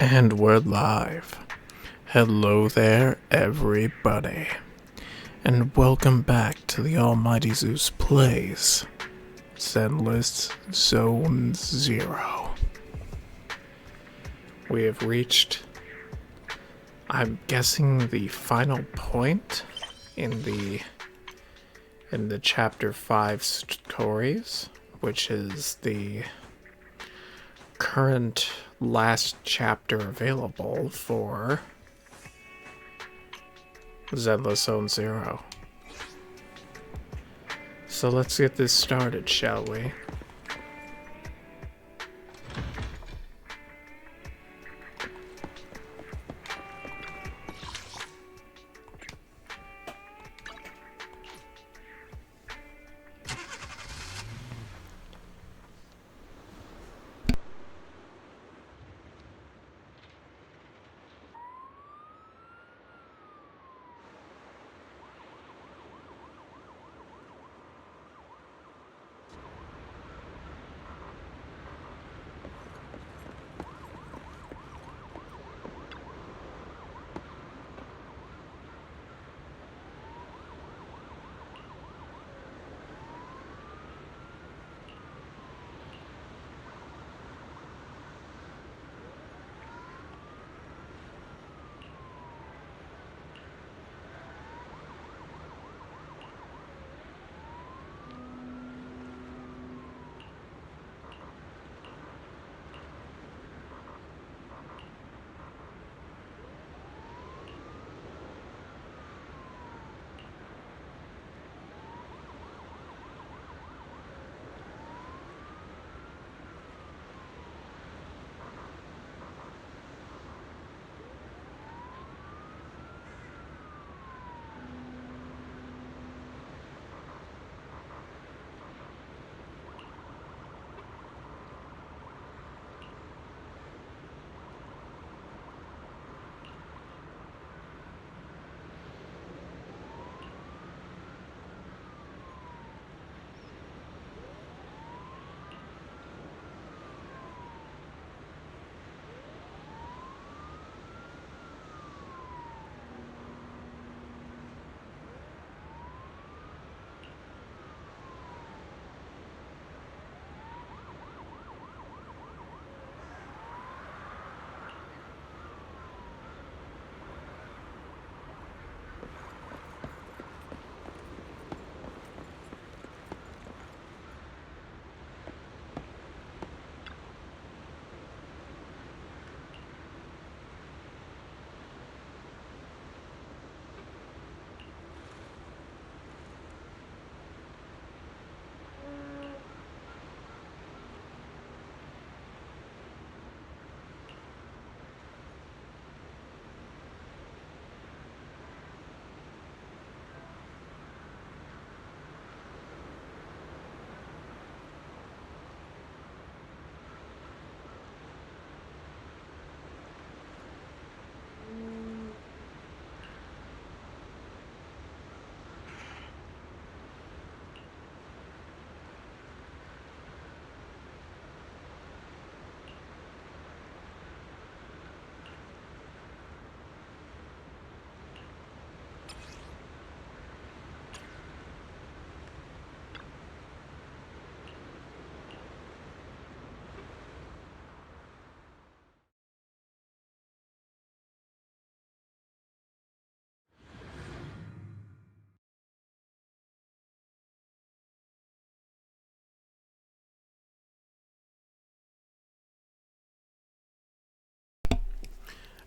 And we're live. Hello there, everybody. And welcome back to the Almighty Zeus Plays Zenless Zone 0. We have reached, I'm guessing, the final point in the chapter 5 stories, which is the current last chapter available for Zenless Zone 0. So let's get this started, shall we?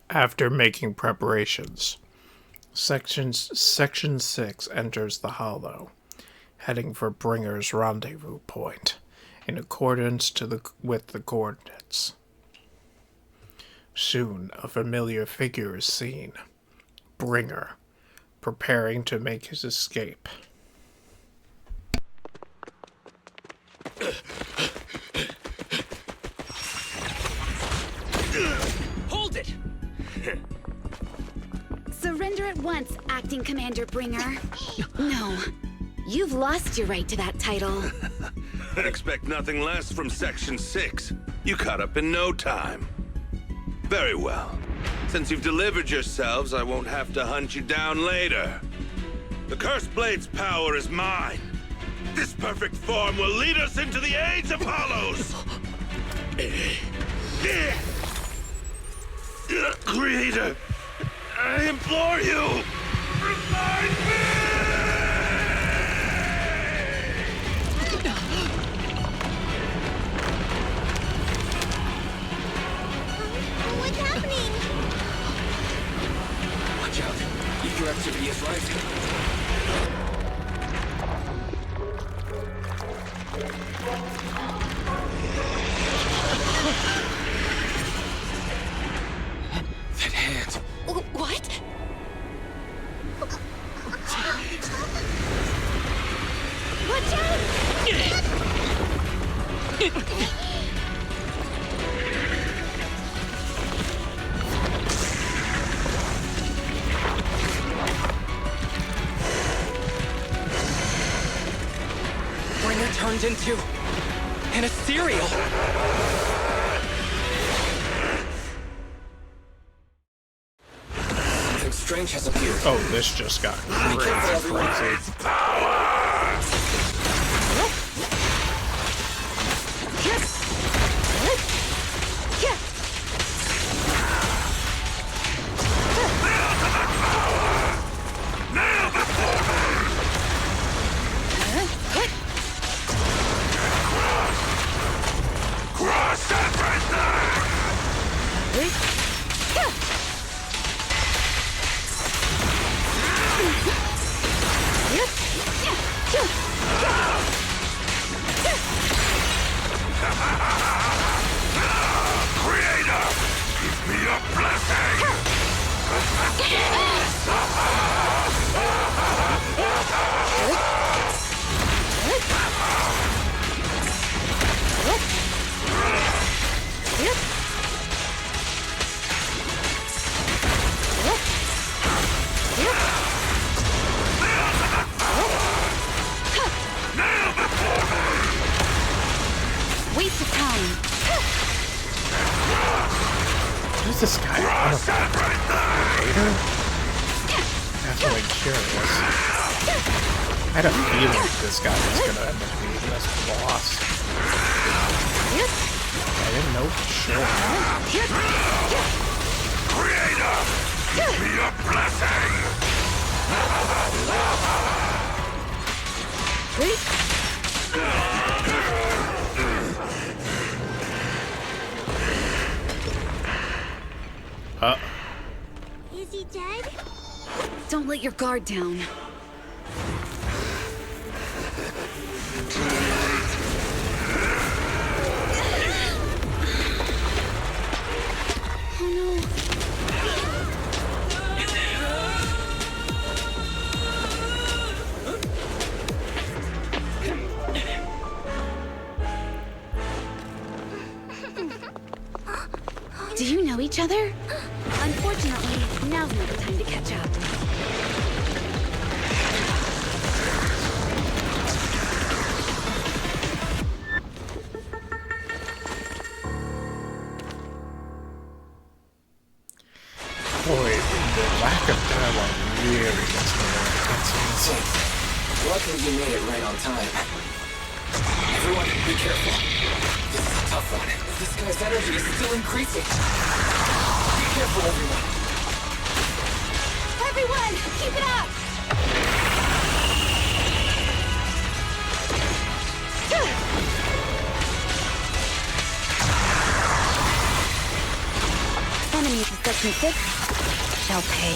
After making preparations, Section 6 enters the Hollow, heading for Bringer's rendezvous point, in accordance with the coordinates. Soon, a familiar figure is seen, Bringer, preparing to make his escape. Hold it! Surrender at once, Acting Commander Bringer. No, you've lost your right to that title. I'd expect nothing less from Section 6. You caught up in no time. Very well. Since you've delivered yourselves, I won't have to hunt you down later. The Cursed Blade's power is mine. This perfect form will lead us into the age of hollows! Creator, I implore you, revive me! What's happening? Watch out. Ether activity is rising. That hand. What? Watch out! Bringer turned into an ethereal. Something strange has appeared. Oh, this just got crazy. Creator, give me a blessing! Waste of time. Who's this guy? Creator? Definitely curious. I had a feeling this guy was gonna end up being this boss. I didn't know for sure. Creator, give me a blessing! Is he dead? Don't let your guard down. Oh no. Do you know each other? Unfortunately, now's not the time to catch up. Boy, the lack of dialogue really gets me there. Luckily you made it right on time. Everyone, be careful. This is a tough one. This guy's energy is still increasing. Be careful, everyone. Everyone, keep it up! Enemies of Section 6 shall pay.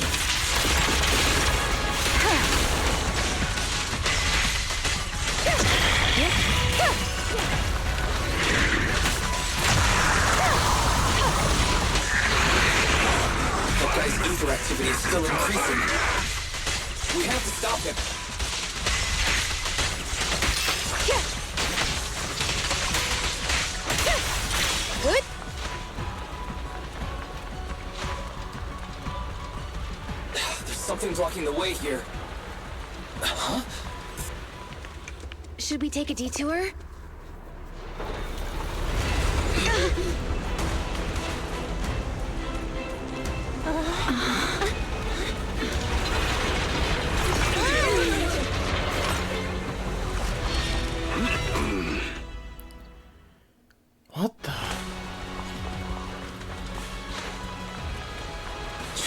That guy's ether activity is still increasing. We have to stop him. Good? There's something blocking the way here. Huh? Should we take a detour?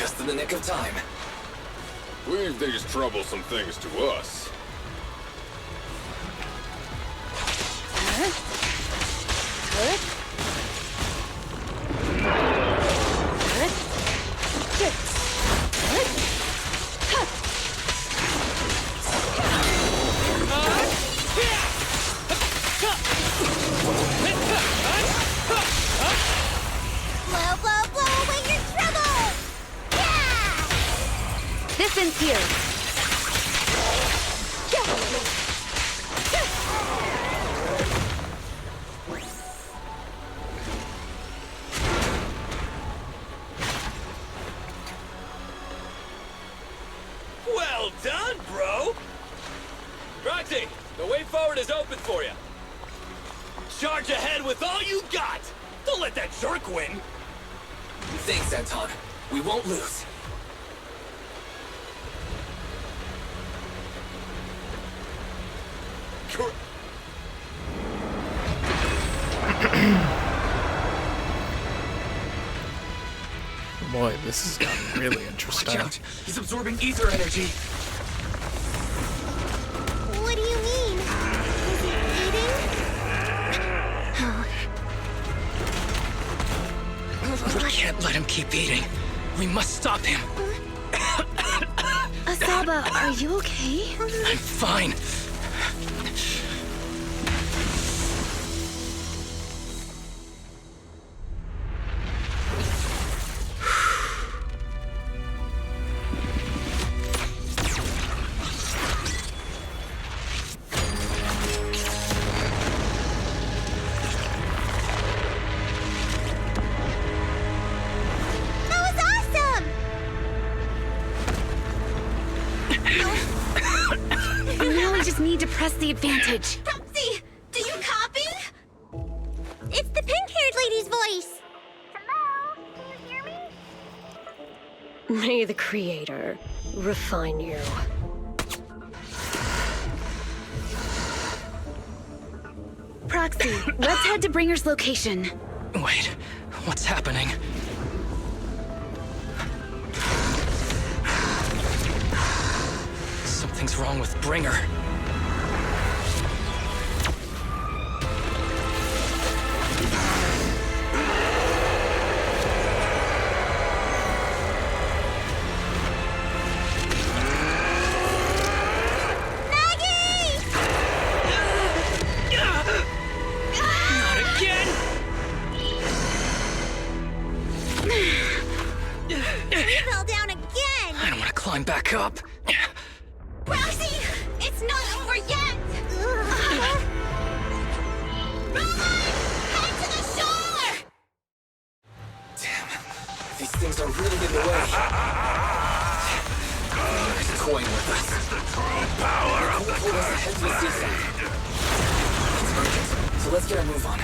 Just in the nick of time. Leave these troublesome things to us. Blow, blow, blow away your trouble! Yeah! This ends here. Well done, bro! Roxy, the way forward is open for you. Charge ahead with all you got! Don't let that jerk win! Thanks, Anton. We won't lose. Boy, this has gotten really interesting. Watch out! He's absorbing ether energy. What do you mean? Is he eating? We can't let him keep eating. We must stop him. Asaba, are you okay? I'm fine. That was awesome! Now we just need to press the advantage. Roxy, do you copy? It's the pink-haired lady's voice. Hello? Can you hear me? May the Creator refine you. Proxy, let's head to Bringer's location. Wait, what's happening? Something's wrong with Bringer. Maggie! Not again! You fell down again! I don't want to climb back up. Roxy, it's not over yet! Roman! Head to the shore! Damn, these things are really in the way. He's toying with us. Cole told us to head to the seaside. It's urgent, so let's get our move on.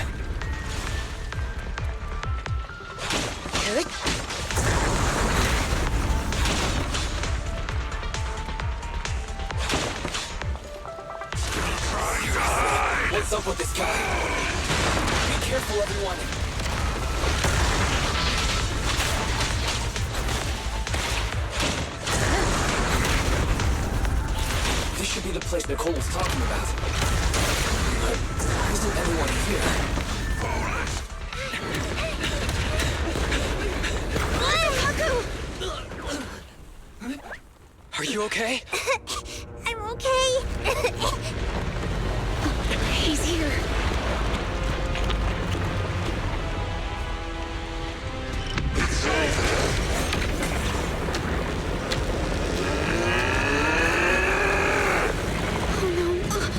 What's up with this guy? Be careful, everyone. This should be the place Nicole was talking about. But why isn't everyone here? Are you okay? I'm okay. He's here.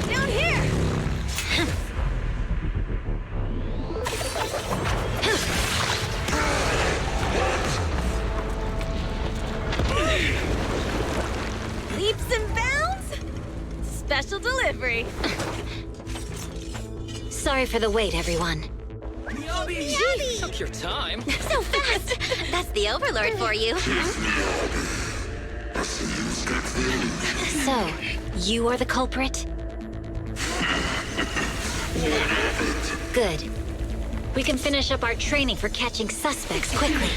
Down here! Leaps and bounds? Special delivery. Sorry for the wait, everyone. Miyabi! Took your time. So fast! That's the Overlord for you. So, you are the culprit? Good. We can finish up our training for catching suspects quickly.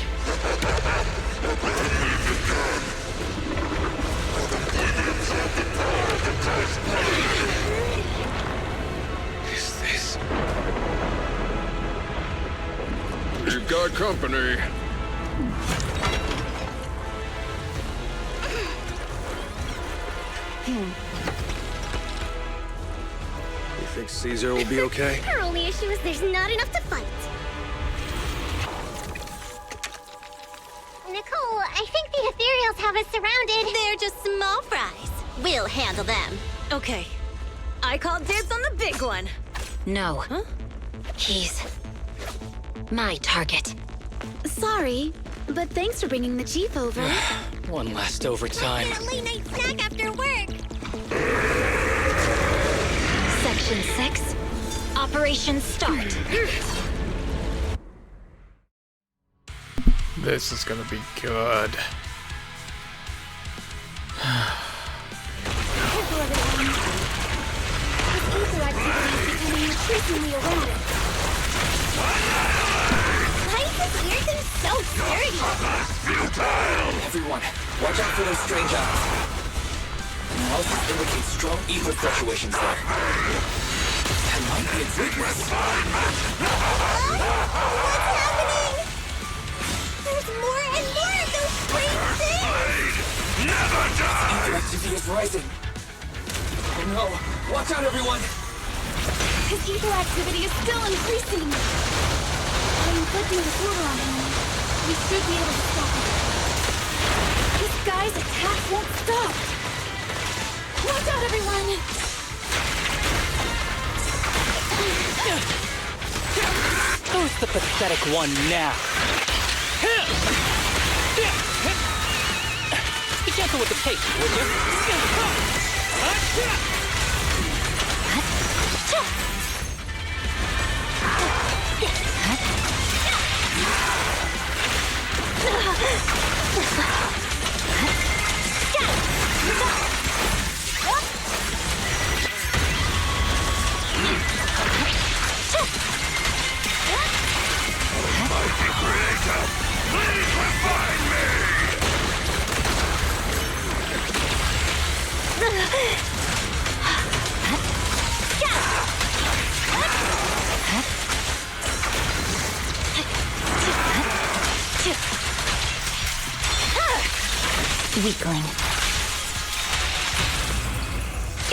thy company. You think Caesar will be okay? Her only issue is there's not enough to fight. Nicole, I think the ethereals have us surrounded. They're just small fries. We'll handle them. Okay. I call dibs on the big one. No. Huh? He's my target. Sorry, but thanks for bringing the Chief over. One last overtime. Get a late night snack after work. Section 6. Operation start. This is gonna be good. Careful, everyone. This ether activity is becoming increasingly erratic. Why is this weird thing so dirty? Everyone, watch out for those strange eyes. Analysis indicates strong ether fluctuations there. That might be its weakness. What's happening? There's more and more of those strange things! Ether activity is rising. Oh no! Watch out, everyone! His ether activity is still increasing. By inflicting disorder on him, we should be able to stop it. This guy's attack won't stop. Watch out, everyone! Who's the pathetic one now? Be gentle with the pace, would you? Weakling.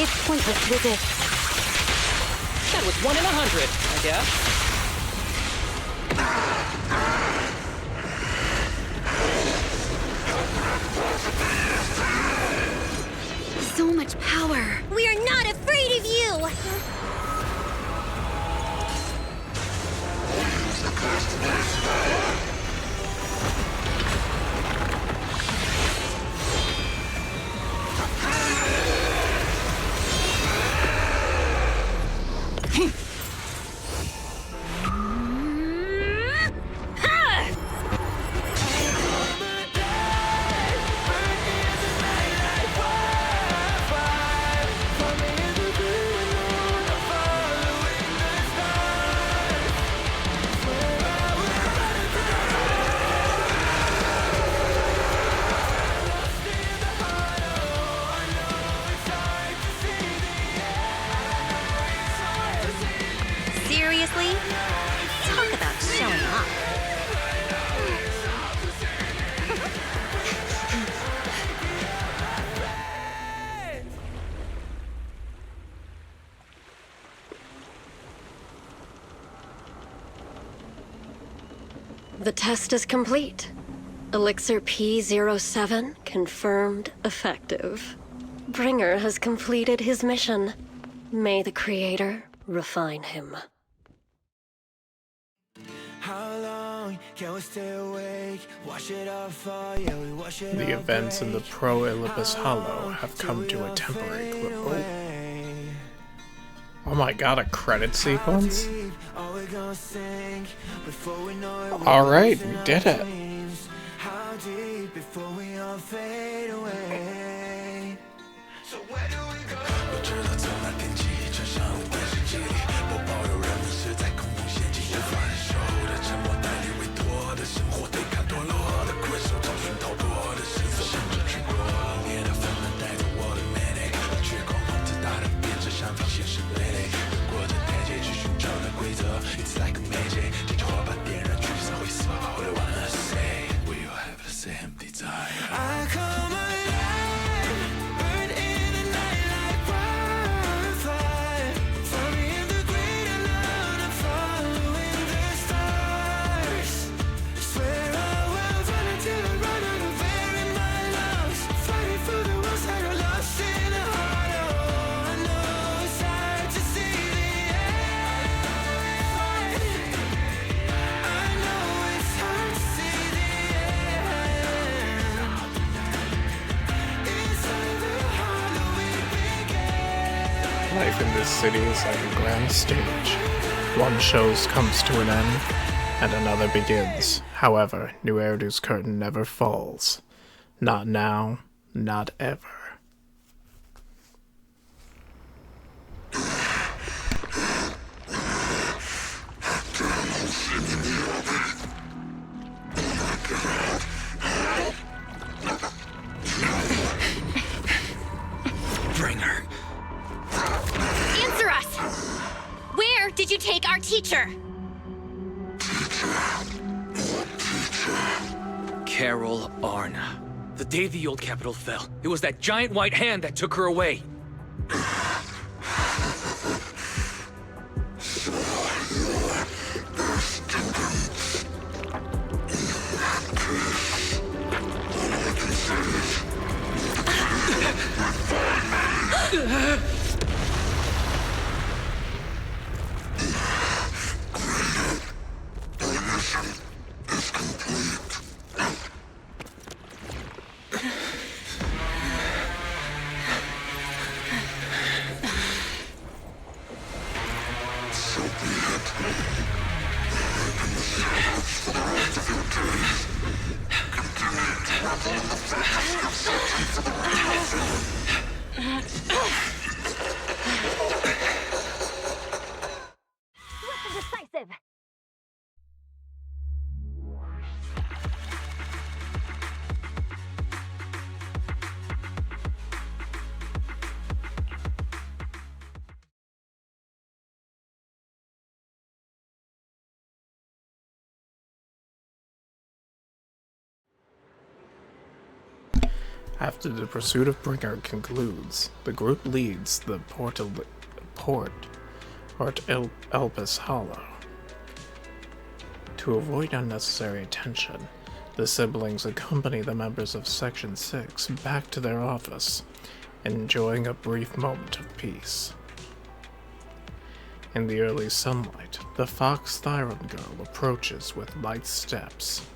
It's pointless resist. That was 1 in 100, I guess. So much power. We are not afraid of you! Seriously? Talk about showing off. The test is complete. Elixir P07 confirmed effective. Bringer has completed his mission. May the Creator refine him. The events in the Pro-Olympus Hollow have come to a temporary close. Oh my god, a credit sequence? Alright, we did it. It's like a magic， 这句话把点燃，驱散灰色。I come alive, burn in the night like wildfire. Find me in the great alone, I'm following the stars. Swear I will run until I run out of air in my lungs. Fighting for the ones that are lost in the heart. Oh, I know it's hard to see the end. I know it's hard to see the end. It's either hard or we begin. Life in this city is like a grand stage. One show comes to an end, and another begins. However, New Eridu's curtain never falls. Not now, not ever. Bringer. Answer us! Where did you take our teacher? Carol Arna. The day the old capital fell, it was that giant white hand that took her away. Swift and decisive! After the pursuit of Bringer concludes, the group leads the Port Elpis Hollow. To avoid unnecessary attention, the siblings accompany the members of Section 6 back to their office, enjoying a brief moment of peace. In the early sunlight, the Fox Thyron girl approaches with light steps.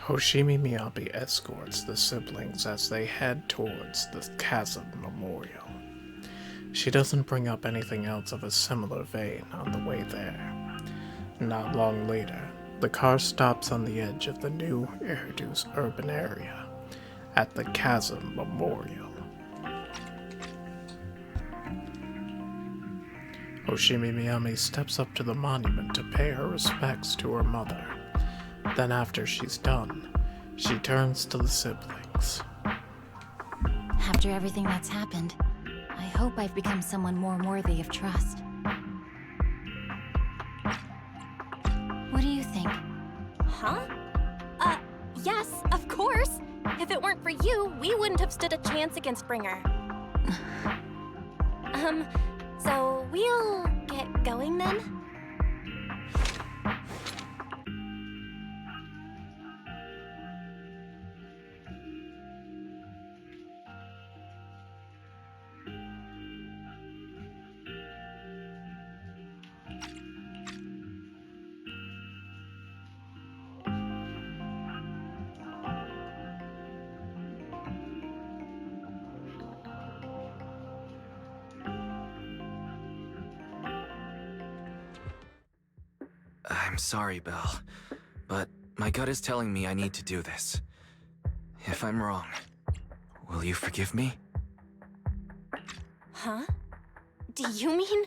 Hoshimi Miyabi escorts the siblings as they head towards the Chasm Memorial. She doesn't bring up anything else of a similar vein on the way there. Not long later, the car stops on the edge of the new Eridu's urban area at the Chasm Memorial. Hoshimi Miyami steps up to the monument to pay her respects to her mother. Then after she's done, she turns to the siblings. After everything that's happened, I hope I've become someone more worthy of trust. What do you think? Huh? Yes, of course. If it weren't for you, we wouldn't have stood a chance against Bringer. So we'll get going then? I'm sorry, Belle, but my gut is telling me I need to do this. If I'm wrong, will you forgive me? Huh? Do you mean...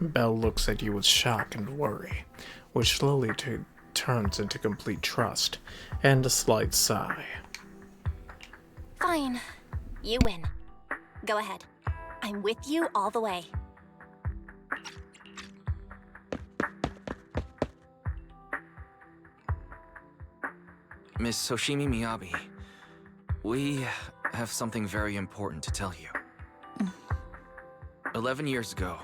Belle looks at you with shock and worry, which slowly turns into complete trust and a slight sigh. Fine. You win. Go ahead. I'm with you all the way. Miss Hoshimi Miyabi, we have something very important to tell you. 11 years ago,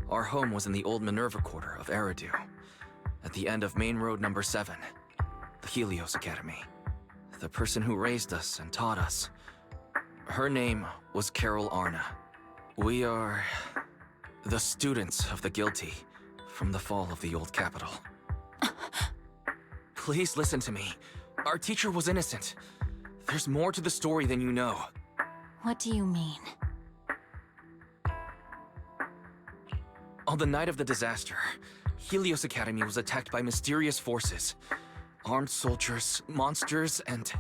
our home was in the old Minerva Quarter of Eridu, at the end of Main Road number 7, the Helios Academy. The person who raised us and taught us, her name was Carol Arna. We are the students of the guilty from the fall of the old capital. Please listen to me. Our teacher was innocent. There's more to the story than you know. What do you mean? On the night of the disaster, Helios Academy was attacked by mysterious forces. Armed soldiers, monsters, and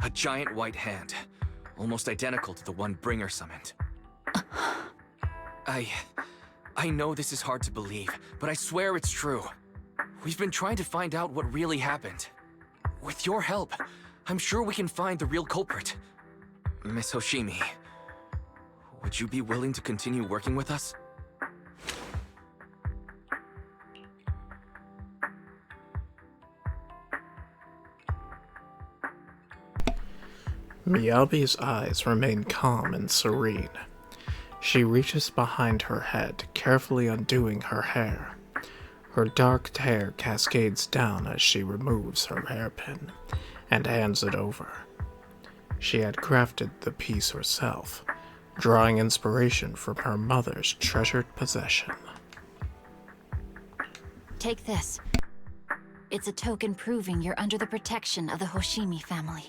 a giant white hand, almost identical to the one Bringer summoned. I know this is hard to believe, but I swear it's true. We've been trying to find out what really happened. With your help, I'm sure we can find the real culprit. Miss Hoshimi, would you be willing to continue working with us? Miyabi's eyes remain calm and serene. She reaches behind her head, carefully undoing her hair. Her dark hair cascades down as she removes her hairpin and hands it over. She had crafted the piece herself, drawing inspiration from her mother's treasured possession. Take this. It's a token proving you're under the protection of the Hoshimi family.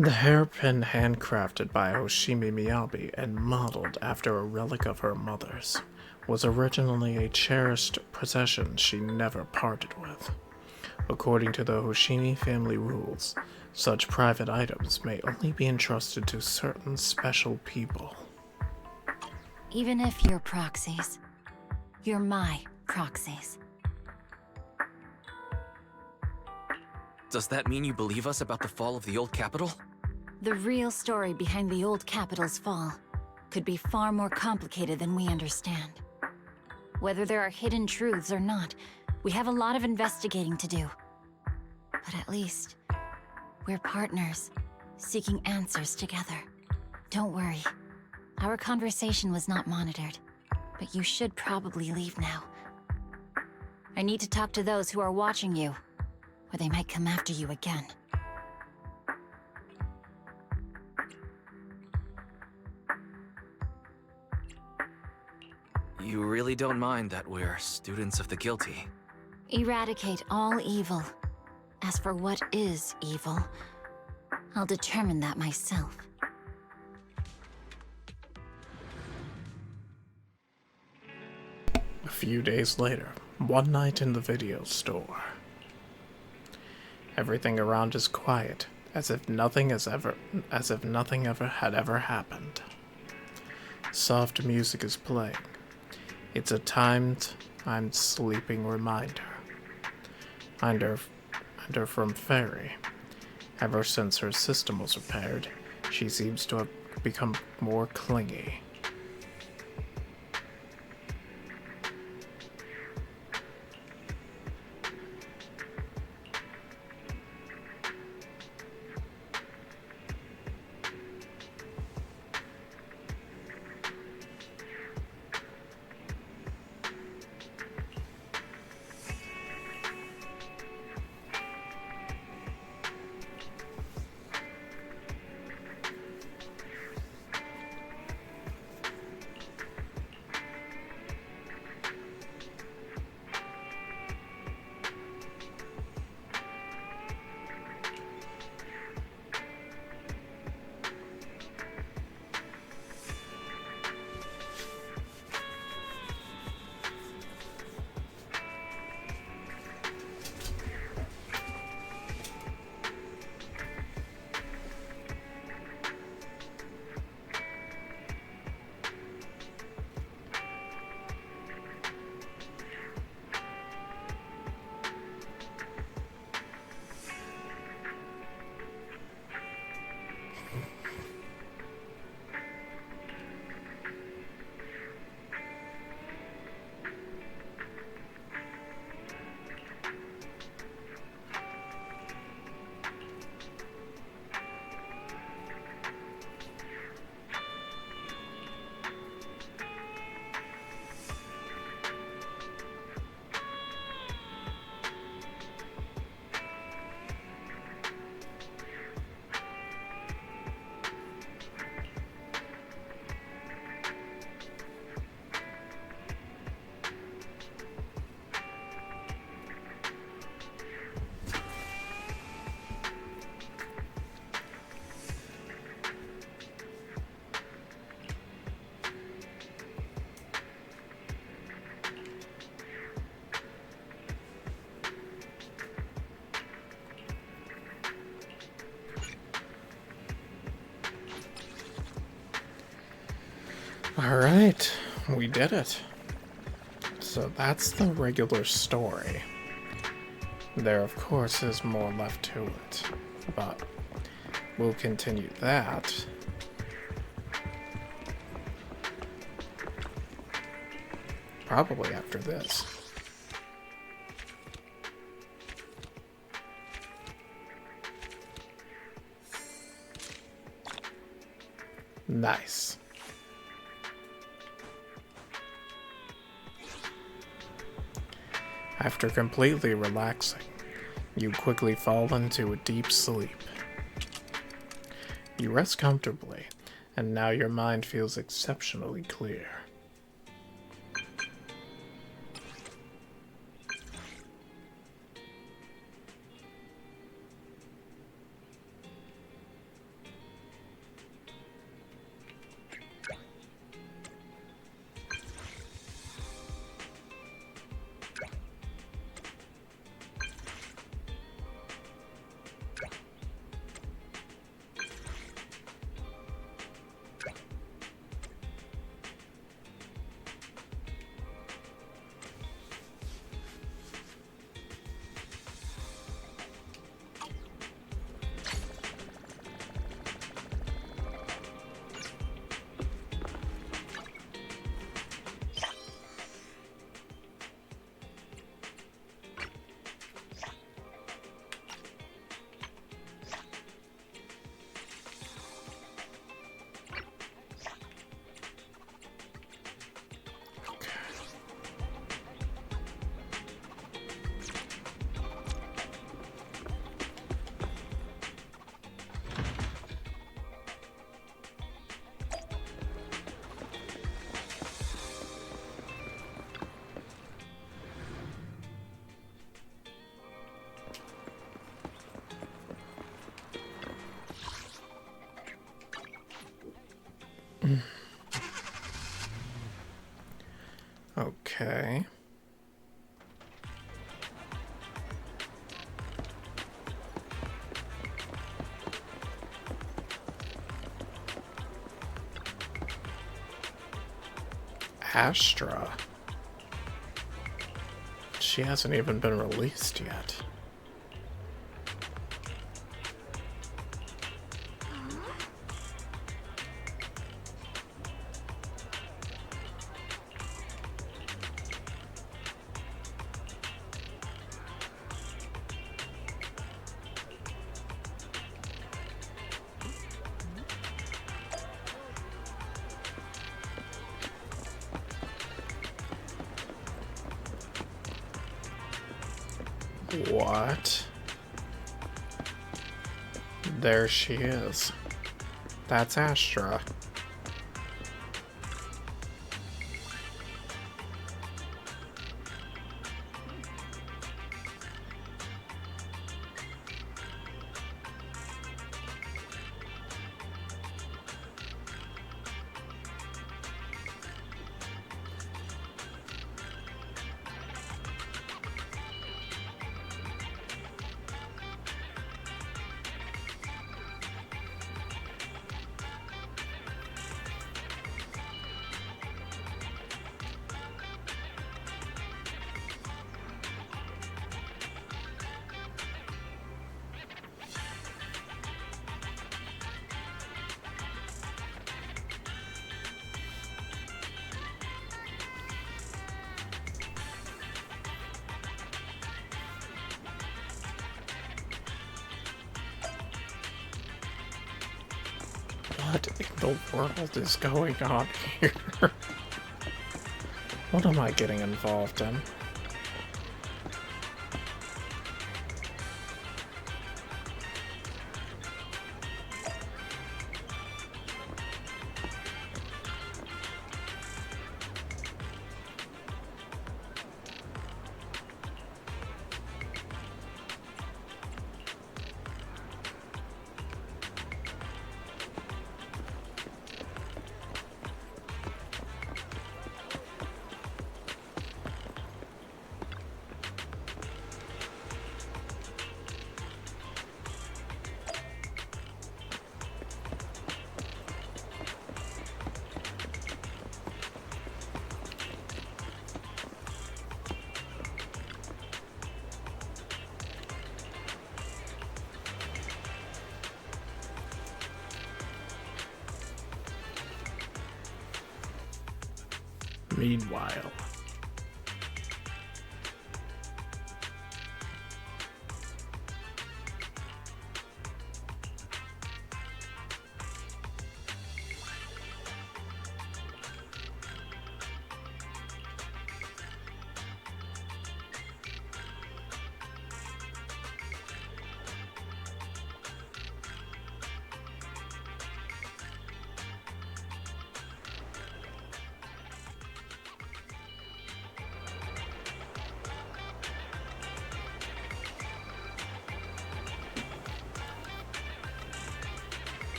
The hairpin handcrafted by Hoshimi Miyabi and modeled after a relic of her mother's was originally a cherished possession she never parted with. According to the Hoshimi family rules, such private items may only be entrusted to certain special people. Even if you're proxies, you're my proxies. Does that mean you believe us about the fall of the old capital? The real story behind the old capital's fall could be far more complicated than we understand. Whether there are hidden truths or not, we have a lot of investigating to do. But at least, we're partners, seeking answers together. Don't worry. Our conversation was not monitored, but you should probably leave now. I need to talk to those who are watching you, or they might come after you again. You really don't mind that we're students of the guilty? Eradicate all evil. As for what is evil, I'll determine that myself. A few days later, one night in the video store. Everything around is quiet, as if nothing ever had ever happened. Soft music is playing. It's a timed, I'm sleeping reminder. And her from Fairy. Ever since her system was repaired, she seems to have become more clingy. Alright, we did it. So that's the regular story. There, of course, is more left to it, but we'll continue that probably after this. Nice. After completely relaxing, you quickly fall into a deep sleep. You rest comfortably, and now your mind feels exceptionally clear. Okay. Astra. She hasn't even been released yet. What? There she is. That's Astra. What in the world is going on here? What am I getting involved in? Meanwhile,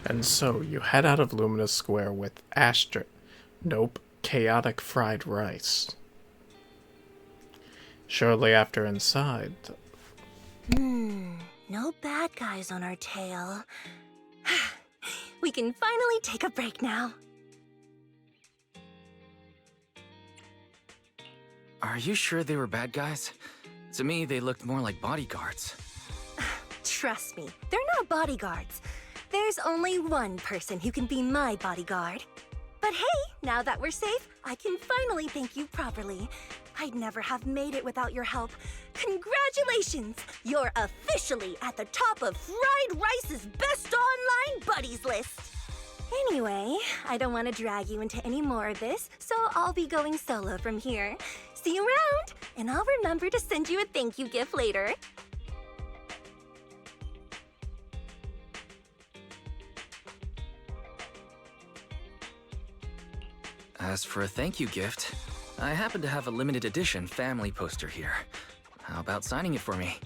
and so you head out of Luminous Square with Astra. Nope, chaotic fried rice. Shortly after inside, No bad guys on our tail. We can finally take a break now. Are you sure they were bad guys? To me, they looked more like bodyguards. Trust me, they're not bodyguards. There's only one person who can be my bodyguard. But hey, now that we're safe, I can finally thank you properly. I'd never have made it without your help. Congratulations! You're officially at the top of Fried Rice's best online buddies list. Anyway, I don't want to drag you into any more of this, so I'll be going solo from here. See you around, and I'll remember to send you a thank you gift later. As for a thank you gift, I happen to have a limited edition family poster here. How about signing it for me?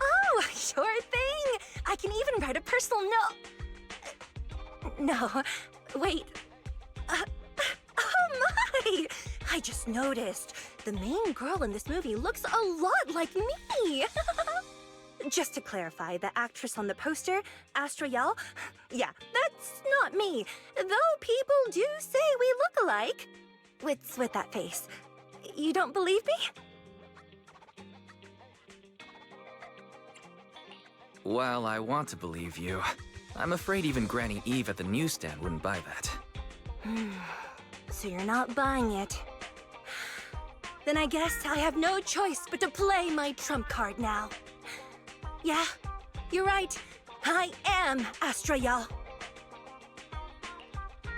Oh, sure thing! I can even write a personal note. No, wait. Oh my! I just noticed. The main girl in this movie looks a lot like me! Just to clarify, the actress on the poster, Astra Yal, yeah, that's not me. Though people do say we look alike. What's with that face? You don't believe me? While I want to believe you, I'm afraid even Granny Eve at the newsstand wouldn't buy that. So you're not buying it. Then I guess I have no choice but to play my trump card now. Yeah, you're right. I am Astra Yal.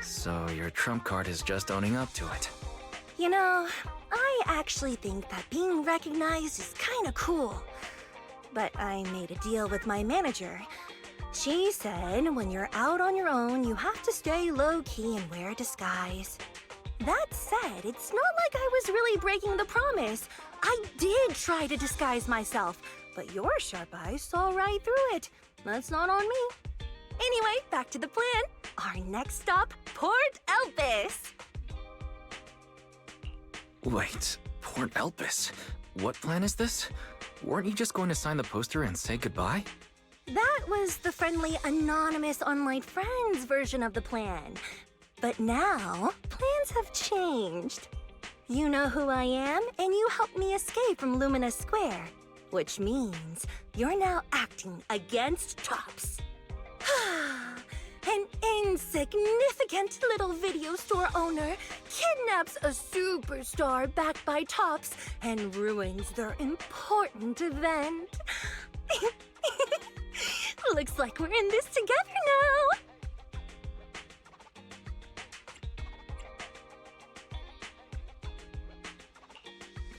So your trump card is just owning up to it. You know, I actually think that being recognized is kinda cool. But I made a deal with my manager. She said when you're out on your own, you have to stay low-key and wear a disguise. That said, it's not like I was really breaking the promise. I did try to disguise myself, but your sharp eyes saw right through it. That's not on me. Anyway, back to the plan. Our next stop, Port Elpis. Wait, Port Elpis? What plan is this? Weren't you just going to sign the poster and say goodbye? That was the friendly, anonymous online friends version of the plan. But now, plans have changed. You know who I am, and you helped me escape from Lumina Square. Which means you're now acting against Tops. An insignificant little video store owner kidnaps a superstar backed by Tops and ruins their important event. Looks like we're in this together now.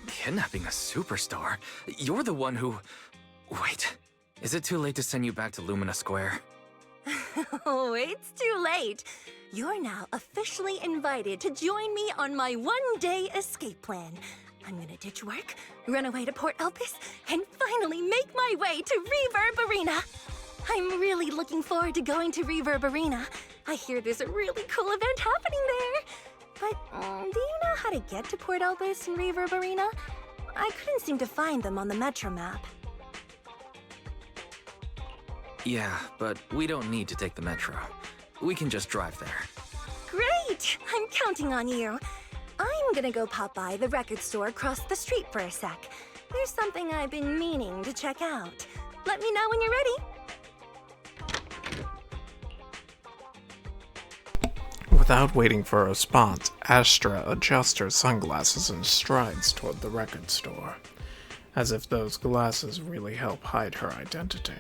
Kidnapping a superstar? You're the one who... Wait, is it too late to send you back to Lumina Square? Oh, it's too late. You're now officially invited to join me on my one-day escape plan. I'm gonna ditch work, run away to Port Elpis, and finally make my way to Reverb Arena. I'm really looking forward to going to Reverb Arena. I hear there's a really cool event happening there. But do you know how to get to Port Elpis and Reverb Arena? I couldn't seem to find them on the Metro map. Yeah, but we don't need to take the metro. We can just drive there. Great! I'm counting on you. I'm gonna go pop by the record store across the street for a sec. There's something I've been meaning to check out. Let me know when you're ready. Without waiting for a response, Astra adjusts her sunglasses and strides toward the record store, as if those glasses really help hide her identity.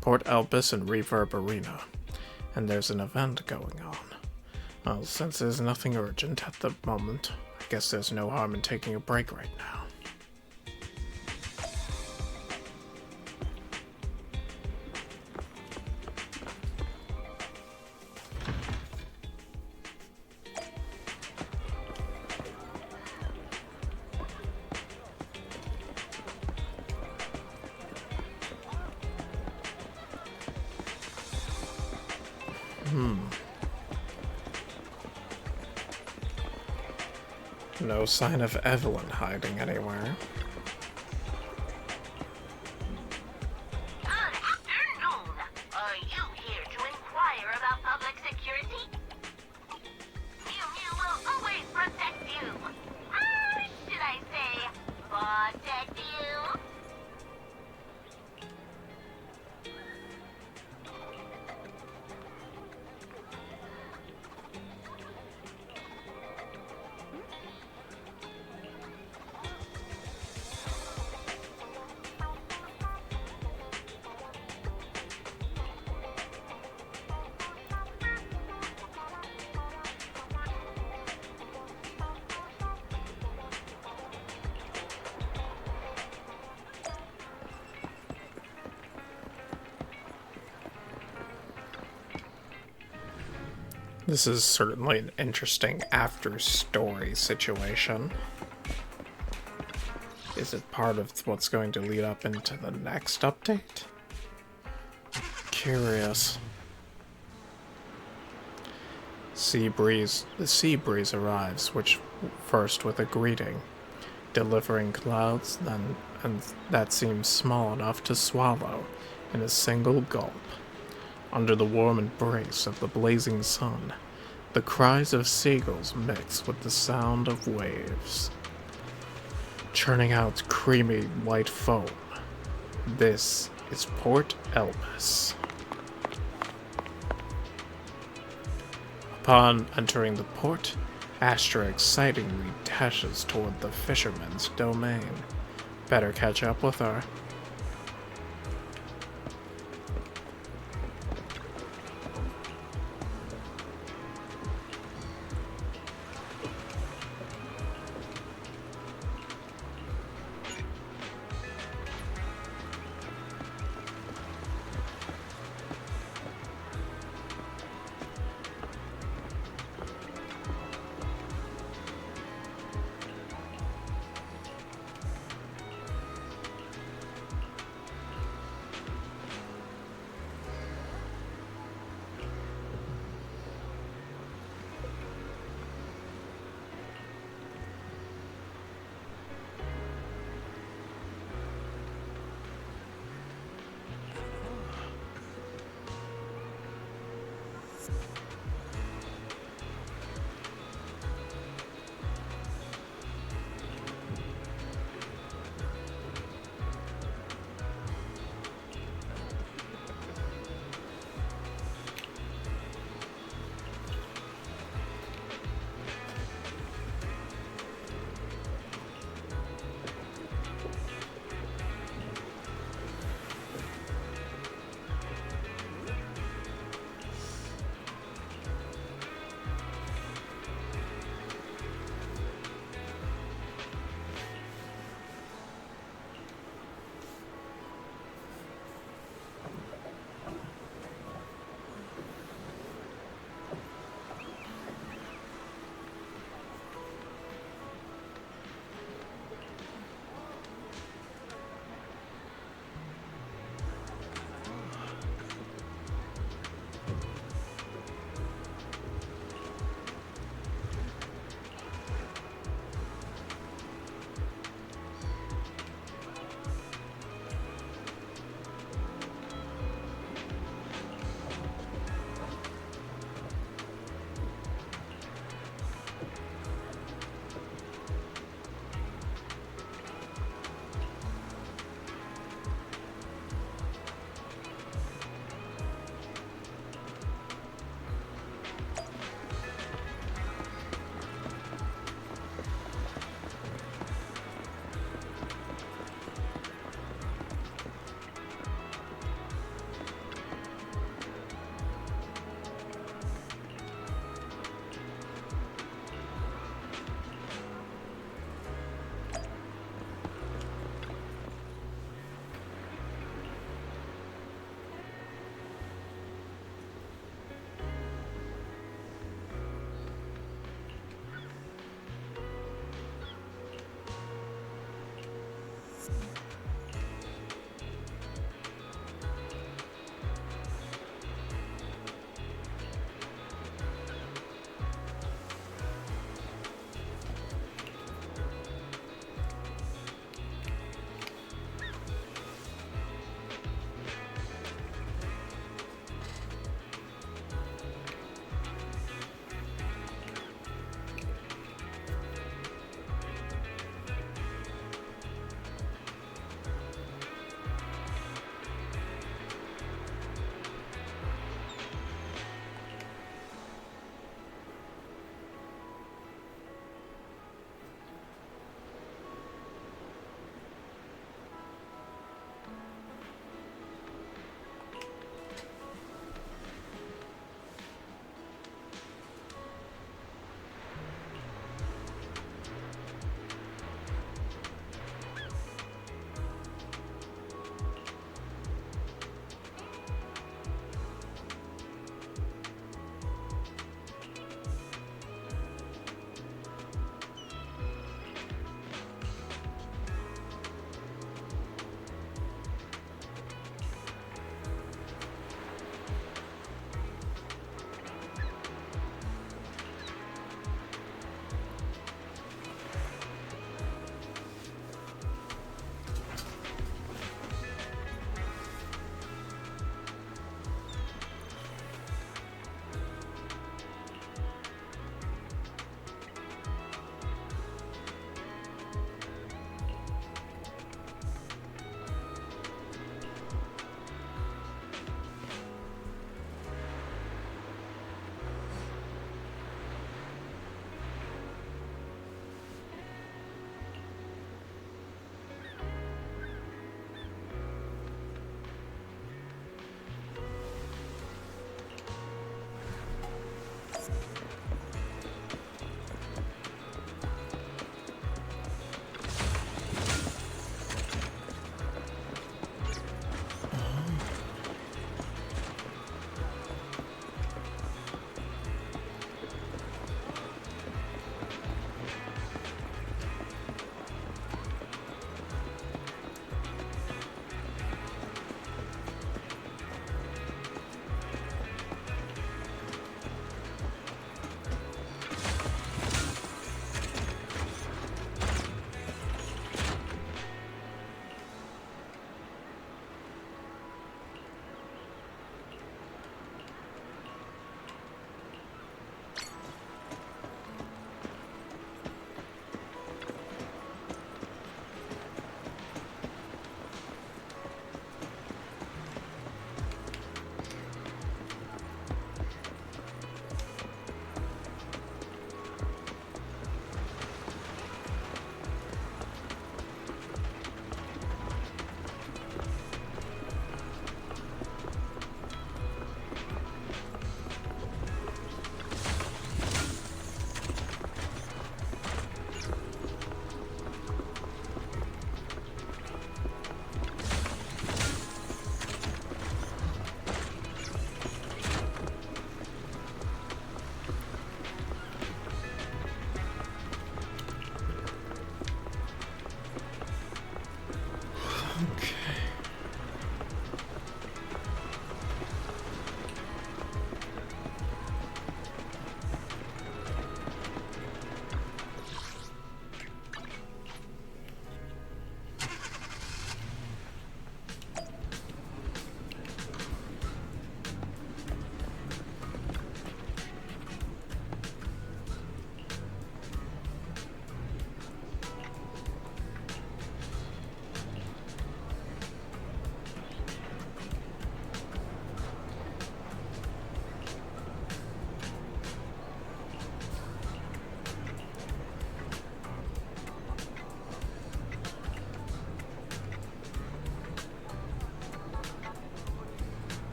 Port Elpis and Reverb Arena, and there's an event going on. Well, since there's nothing urgent at the moment, I guess there's no harm in taking a break right now. No sign of Evelyn hiding anywhere. Good afternoon. Are you here to inquire about public security? Mew Mew will always protect you. Should I say, protect you? This is certainly an interesting after-story situation. Is it part of what's going to lead up into the next update? Curious. The sea breeze arrives, which first with a greeting, delivering clouds and that seems small enough to swallow in a single gulp. Under the warm embrace of the blazing sun, the cries of seagulls mix with the sound of waves, churning out creamy white foam. This is Port Elpis. Upon entering the port, Astra excitingly dashes toward the fisherman's domain. Better catch up with her.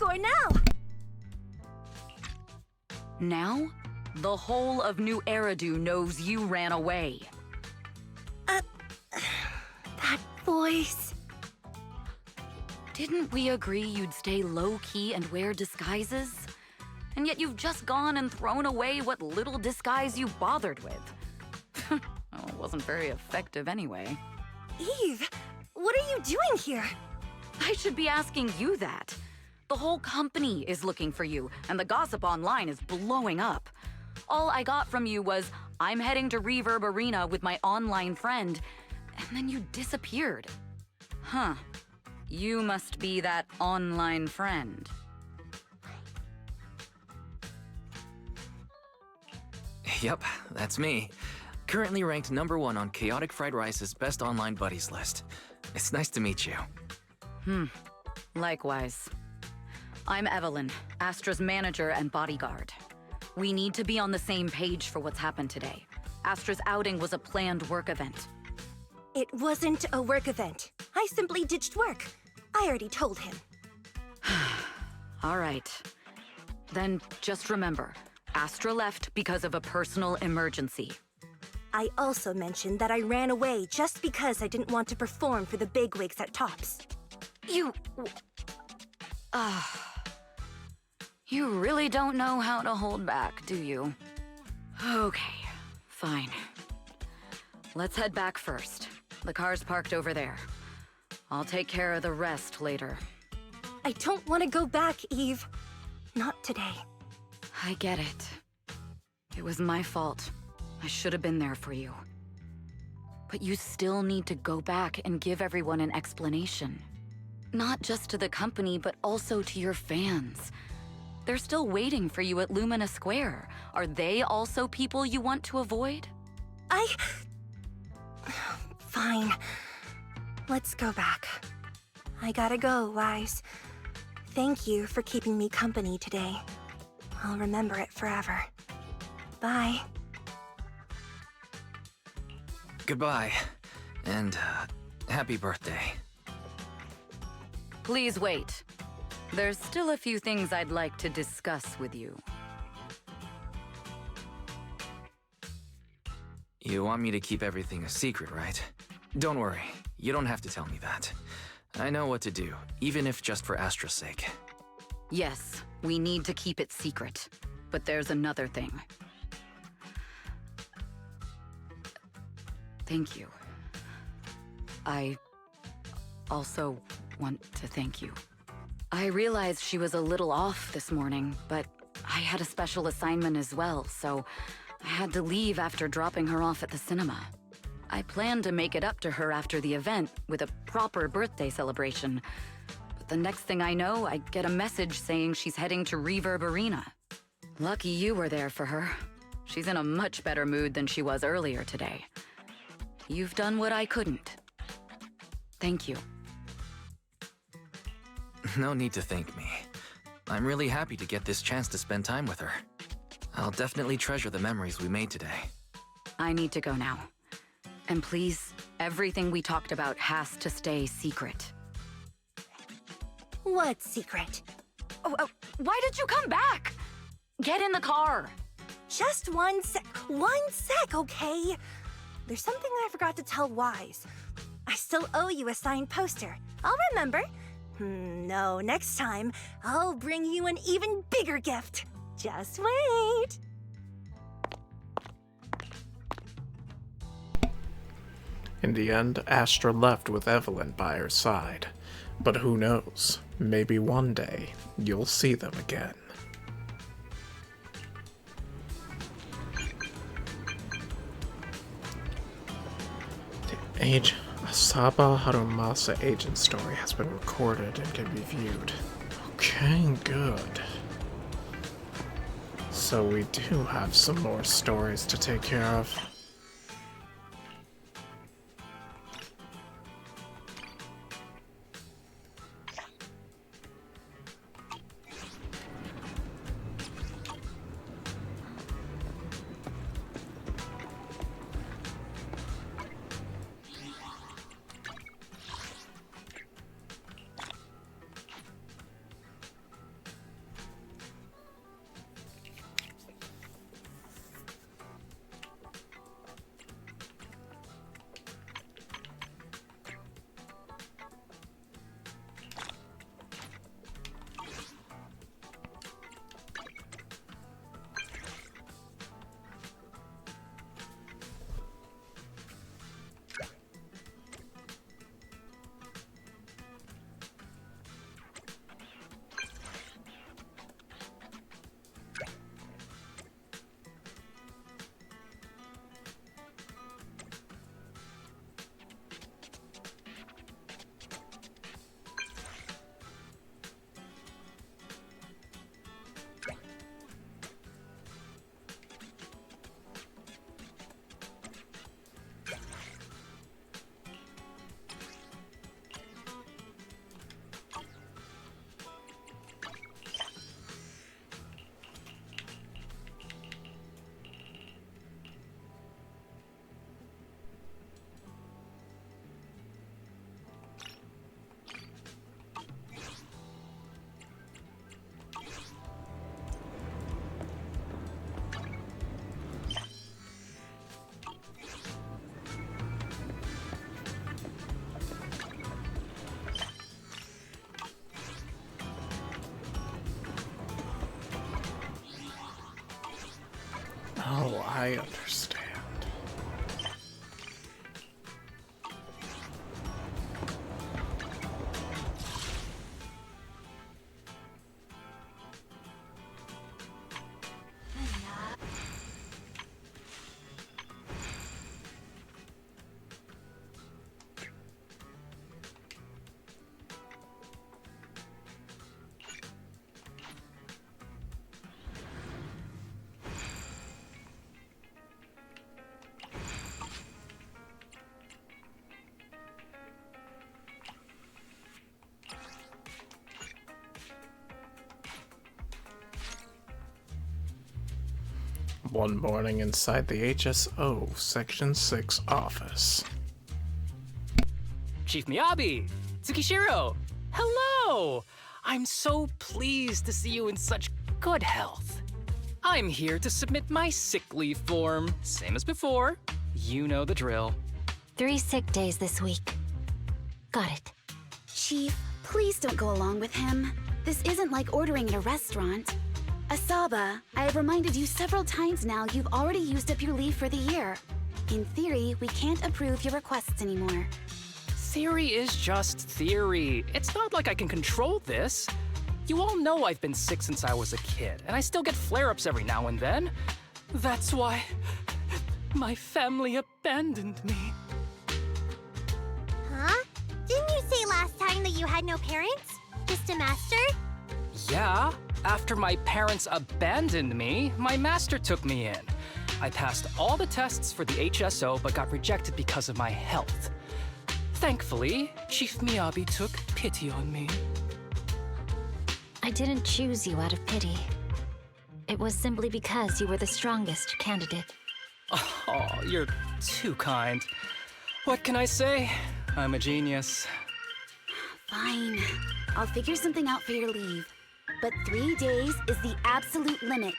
score now! Now, the whole of New Eridu knows you ran away. That voice... Didn't we agree you'd stay low-key and wear disguises? And yet you've just gone and thrown away what little disguise you bothered with. Well, it wasn't very effective anyway. Eve, what are you doing here? I should be asking you that. The whole company is looking for you, and the gossip online is blowing up. All I got from you was, I'm heading to Reverb Arena with my online friend, and then you disappeared. Huh. You must be that online friend. Yep, that's me. Currently ranked #1 on Chaotic Fried Rice's best online buddies list. It's nice to meet you. Likewise. I'm Evelyn, Astra's manager and bodyguard. We need to be on the same page for what's happened today. Astra's outing was a planned work event. It wasn't a work event. I simply ditched work. I already told him. All right. Then just remember, Astra left because of a personal emergency. I also mentioned that I ran away just because I didn't want to perform for the bigwigs at Tops. You really don't know how to hold back, do you? Okay, fine. Let's head back first. The car's parked over there. I'll take care of the rest later. I don't want to go back, Eve. Not today. I get it. It was my fault. I should have been there for you. But you still need to go back and give everyone an explanation. Not just to the company, but also to your fans. They're still waiting for you at Lumina Square. Are they also people you want to avoid? Fine. Let's go back. I gotta go, Wise. Thank you for keeping me company today. I'll remember it forever. Bye. Goodbye, and happy birthday. Please wait. There's still a few things I'd like to discuss with you. You want me to keep everything a secret, right? Don't worry, you don't have to tell me that. I know what to do, even if just for Astra's sake. Yes, we need to keep it secret. But there's another thing. Thank you. I also want to thank you. I realized she was a little off this morning, but I had a special assignment as well, so I had to leave after dropping her off at the cinema. I planned to make it up to her after the event with a proper birthday celebration. But the next thing I know, I get a message saying she's heading to Reverb Arena. Lucky you were there for her. She's in a much better mood than she was earlier today. You've done what I couldn't. Thank you. No need to thank me. I'm really happy to get this chance to spend time with her. I'll definitely treasure the memories we made today. I need to go now. And please, everything we talked about has to stay secret. What secret? Why did you come back? Get in the car. Just one sec, okay? There's something I forgot to tell Wise. I still owe you a signed poster. I'll remember. No, next time, I'll bring you an even bigger gift. Just wait. In the end, Astra left with Evelyn by her side. But who knows? Maybe one day, you'll see them again. The Asaba Harumasa agent story has been recorded and can be viewed. Okay, good. So we do have some more stories to take care of. Oh, I understand. One morning inside the HSO Section 6 office. Chief Miyabi! Tsukishiro! Hello! I'm so pleased to see you in such good health. I'm here to submit my sick leave form. Same as before. You know the drill. 3 sick days this week. Got it. Chief, please don't go along with him. This isn't like ordering at a restaurant. Asaba, I have reminded you several times now you've already used up your leave for the year. In theory, we can't approve your requests anymore. Theory is just theory. It's not like I can control this. You all know I've been sick since I was a kid, and I still get flare-ups every now and then. That's why my family abandoned me. Huh? Didn't you say last time that you had no parents? Just a master? Yeah, after my parents abandoned me, my master took me in. I passed all the tests for the HSO but got rejected because of my health. Thankfully, Chief Miyabi took pity on me. I didn't choose you out of pity. It was simply because you were the strongest candidate. Oh, you're too kind. What can I say? I'm a genius. Fine. I'll figure something out for your leave. But 3 days is the absolute limit.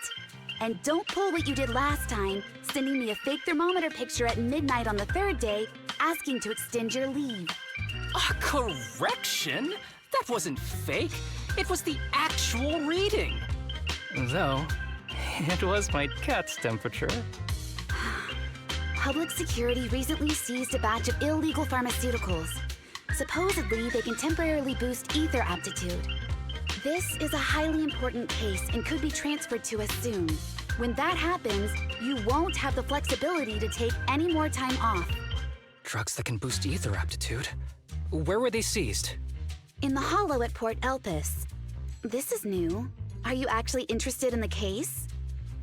And don't pull what you did last time, sending me a fake thermometer picture at midnight on the 3rd day, asking to extend your leave. A correction? That wasn't fake. It was the actual reading. Though, it was my cat's temperature. Public security recently seized a batch of illegal pharmaceuticals. Supposedly, they can temporarily boost ether aptitude. This is a highly important case and could be transferred to us soon. When that happens, you won't have the flexibility to take any more time off. Drugs that can boost ether aptitude? Where were they seized? In the hollow at Port Elpis. This is new. Are you actually interested in the case?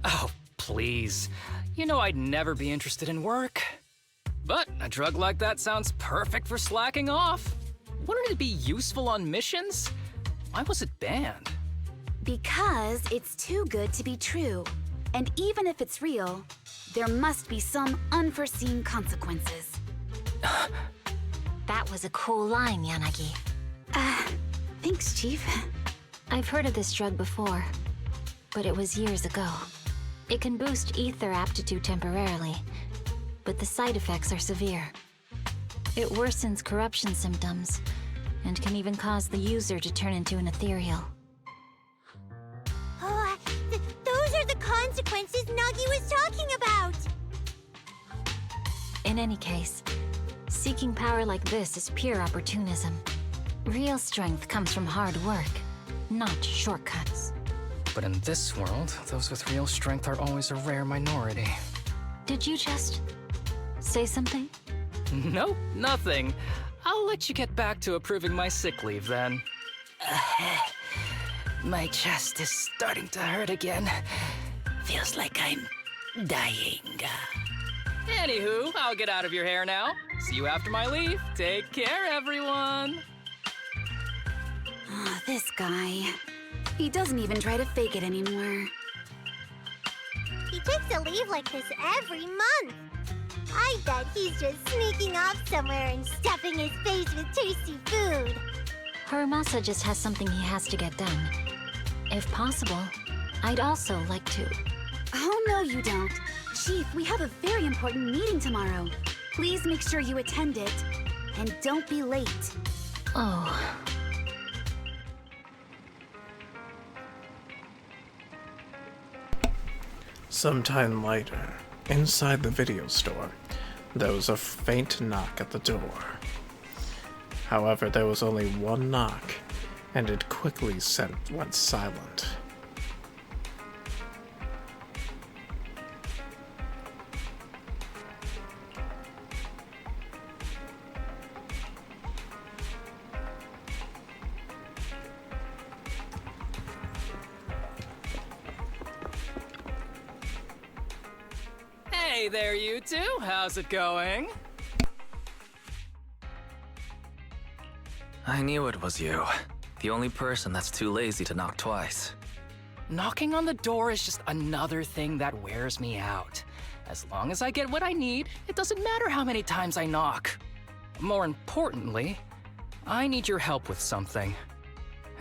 Oh, please. You know I'd never be interested in work. But a drug like that sounds perfect for slacking off. Wouldn't it be useful on missions? Why was it banned? Because it's too good to be true. And even if it's real, there must be some unforeseen consequences. That was a cool line, Yanagi. Thanks, Chief. I've heard of this drug before, but it was years ago. It can boost ether aptitude temporarily, but the side effects are severe. It worsens corruption symptoms, and can even cause the user to turn into an ethereal. Oh, those are the consequences Nagi was talking about! In any case, seeking power like this is pure opportunism. Real strength comes from hard work, not shortcuts. But in this world, those with real strength are always a rare minority. Did you just say something? Nope, nothing. I'll let you get back to approving my sick leave then. My chest is starting to hurt again. Feels like I'm dying. Anywho, I'll get out of your hair now. See you after my leave. Take care, everyone. Oh, this guy. He doesn't even try to fake it anymore. He takes a leave like this every month. I bet he's just sneaking off somewhere and stuffing his face with tasty food. Haramasa just has something he has to get done. If possible, I'd also like to... Oh, no, you don't. Chief, we have a very important meeting tomorrow. Please make sure you attend it. And don't be late. Oh... Sometime later, inside the video store, there was a faint knock at the door. However, there was only one knock, and it quickly went silent. Hey there, you two. How's it going? I knew it was you. The only person that's too lazy to knock twice. Knocking on the door is just another thing that wears me out. As long as I get what I need, it doesn't matter how many times I knock. More importantly, I need your help with something.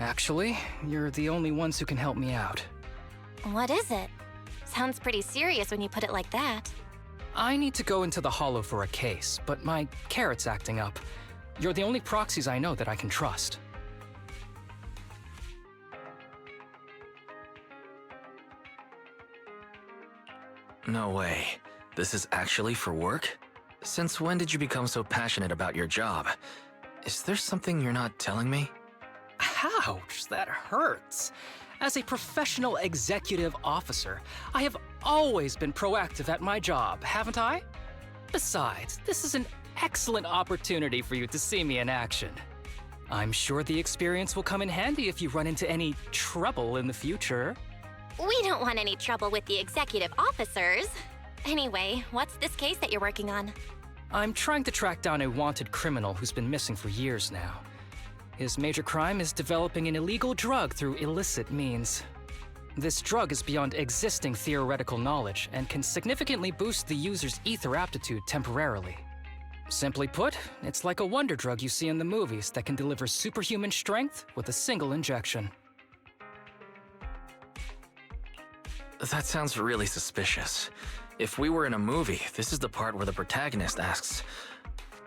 Actually, you're the only ones who can help me out. What is it? Sounds pretty serious when you put it like that. I need to go into the Hollow for a case, but my carrot's acting up. You're the only proxies I know that I can trust. No way. This is actually for work? Since when did you become so passionate about your job? Is there something you're not telling me? Ouch, that hurts. As a professional executive officer, I have always been proactive at my job, haven't I? Besides, this is an excellent opportunity for you to see me in action. I'm sure the experience will come in handy if you run into any trouble in the future. We don't want any trouble with the executive officers. Anyway, what's this case that you're working on? I'm trying to track down a wanted criminal who's been missing for years now. His major crime is developing an illegal drug through illicit means. This drug is beyond existing theoretical knowledge and can significantly boost the user's ether aptitude temporarily. Simply put, it's like a wonder drug you see in the movies that can deliver superhuman strength with a single injection. That sounds really suspicious. If we were in a movie, this is the part where the protagonist asks,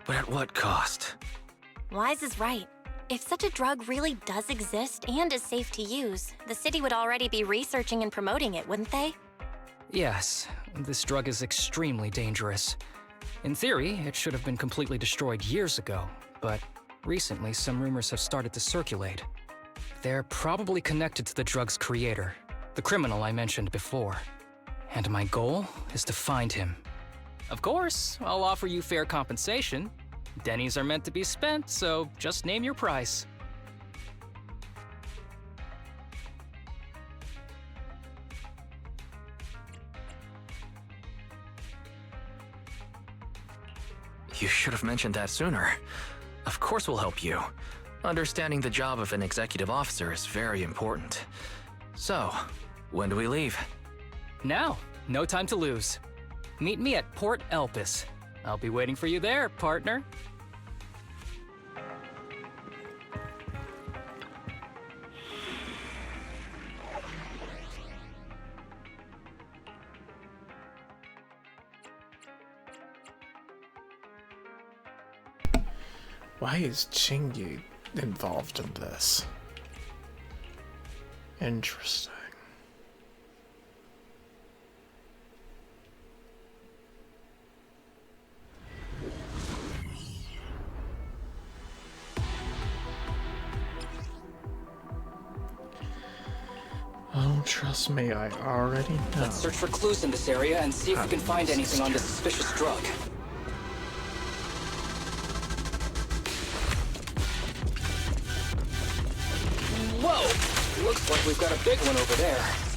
but at what cost? Wise is right. If such a drug really does exist and is safe to use, the city would already be researching and promoting it, wouldn't they? Yes, this drug is extremely dangerous. In theory, it should have been completely destroyed years ago, but recently some rumors have started to circulate. They're probably connected to the drug's creator, the criminal I mentioned before. And my goal is to find him. Of course, I'll offer you fair compensation. Dennies are meant to be spent, so just name your price. You should have mentioned that sooner. Of course we'll help you. Understanding the job of an executive officer is very important. So, when do we leave? Now, no time to lose. Meet me at Port Elpis. I'll be waiting for you there, partner. Why is Chingy involved in this? Interesting. Oh, trust me, I already know. Let's search for clues in this area and see if we can find anything on this suspicious drug. Whoa! Looks like we've got a big one over there.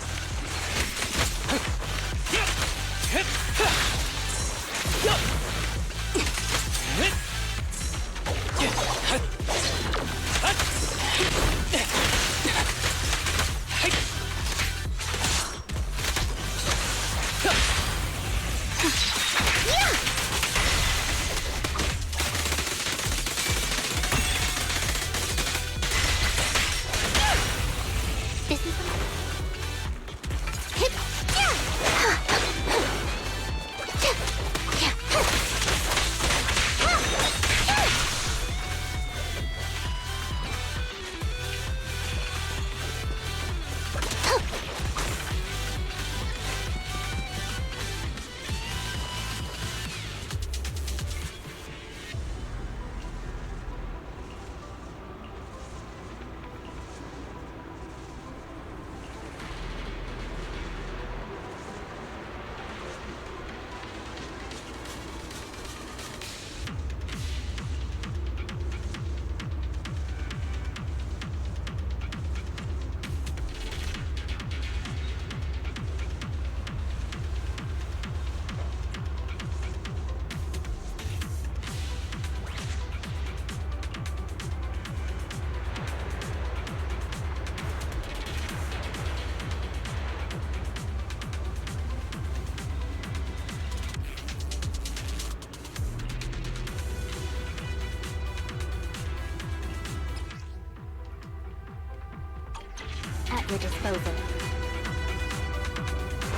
at your disposal.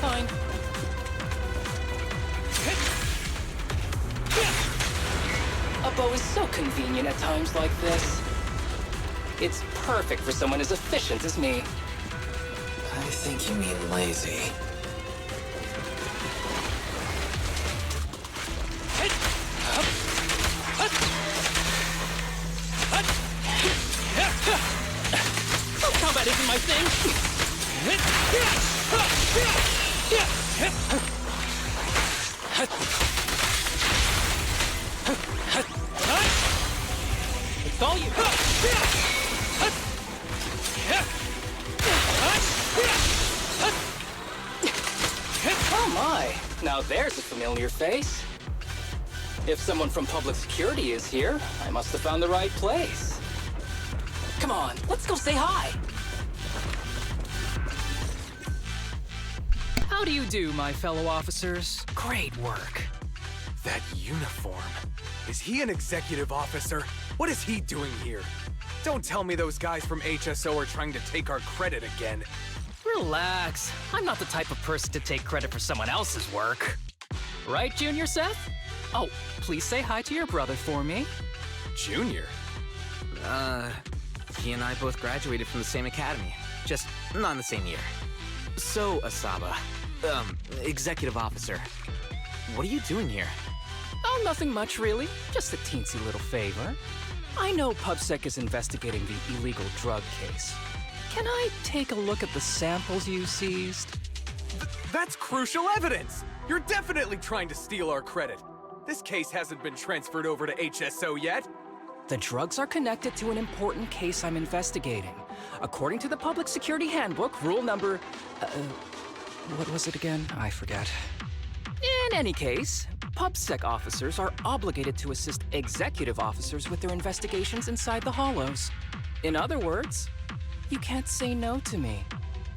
Fine. A bow is so convenient at times like this. It's perfect for someone as efficient as me. I think you mean lazy. Combat isn't my thing. It's all you. Oh my! Now there's a familiar face. If someone from public security is here, I must have found the right place. Come on, let's go say hi. How do you do, my fellow officers? Great work. That uniform. Is he an executive officer? What is he doing here? Don't tell me those guys from HSO are trying to take our credit again. Relax. I'm not the type of person to take credit for someone else's work. Right, Junior Seth? Oh, please say hi to your brother for me. Junior? He and I both graduated from the same academy. Just not in the same year. So, Asaba, executive officer, what are you doing here? Oh, nothing much, really. Just a teensy little favor. I know PubSec is investigating the illegal drug case. Can I take a look at the samples you seized? That's crucial evidence! You're definitely trying to steal our credit. This case hasn't been transferred over to HSO yet. The drugs are connected to an important case I'm investigating. According to the Public Security Handbook, rule number... what was it again? I forget. In any case, PubSec officers are obligated to assist executive officers with their investigations inside the Hollows. In other words, you can't say no to me.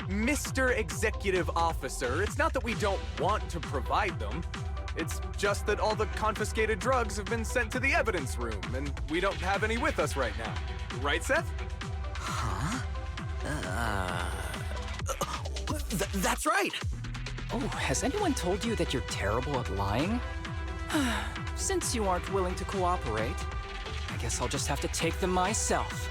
Mr. Executive Officer, it's not that we don't want to provide them. It's just that all the confiscated drugs have been sent to the evidence room, and we don't have any with us right now. Right, Seth? Huh? That's right! Oh, has anyone told you that you're terrible at lying? Since you aren't willing to cooperate, I guess I'll just have to take them myself.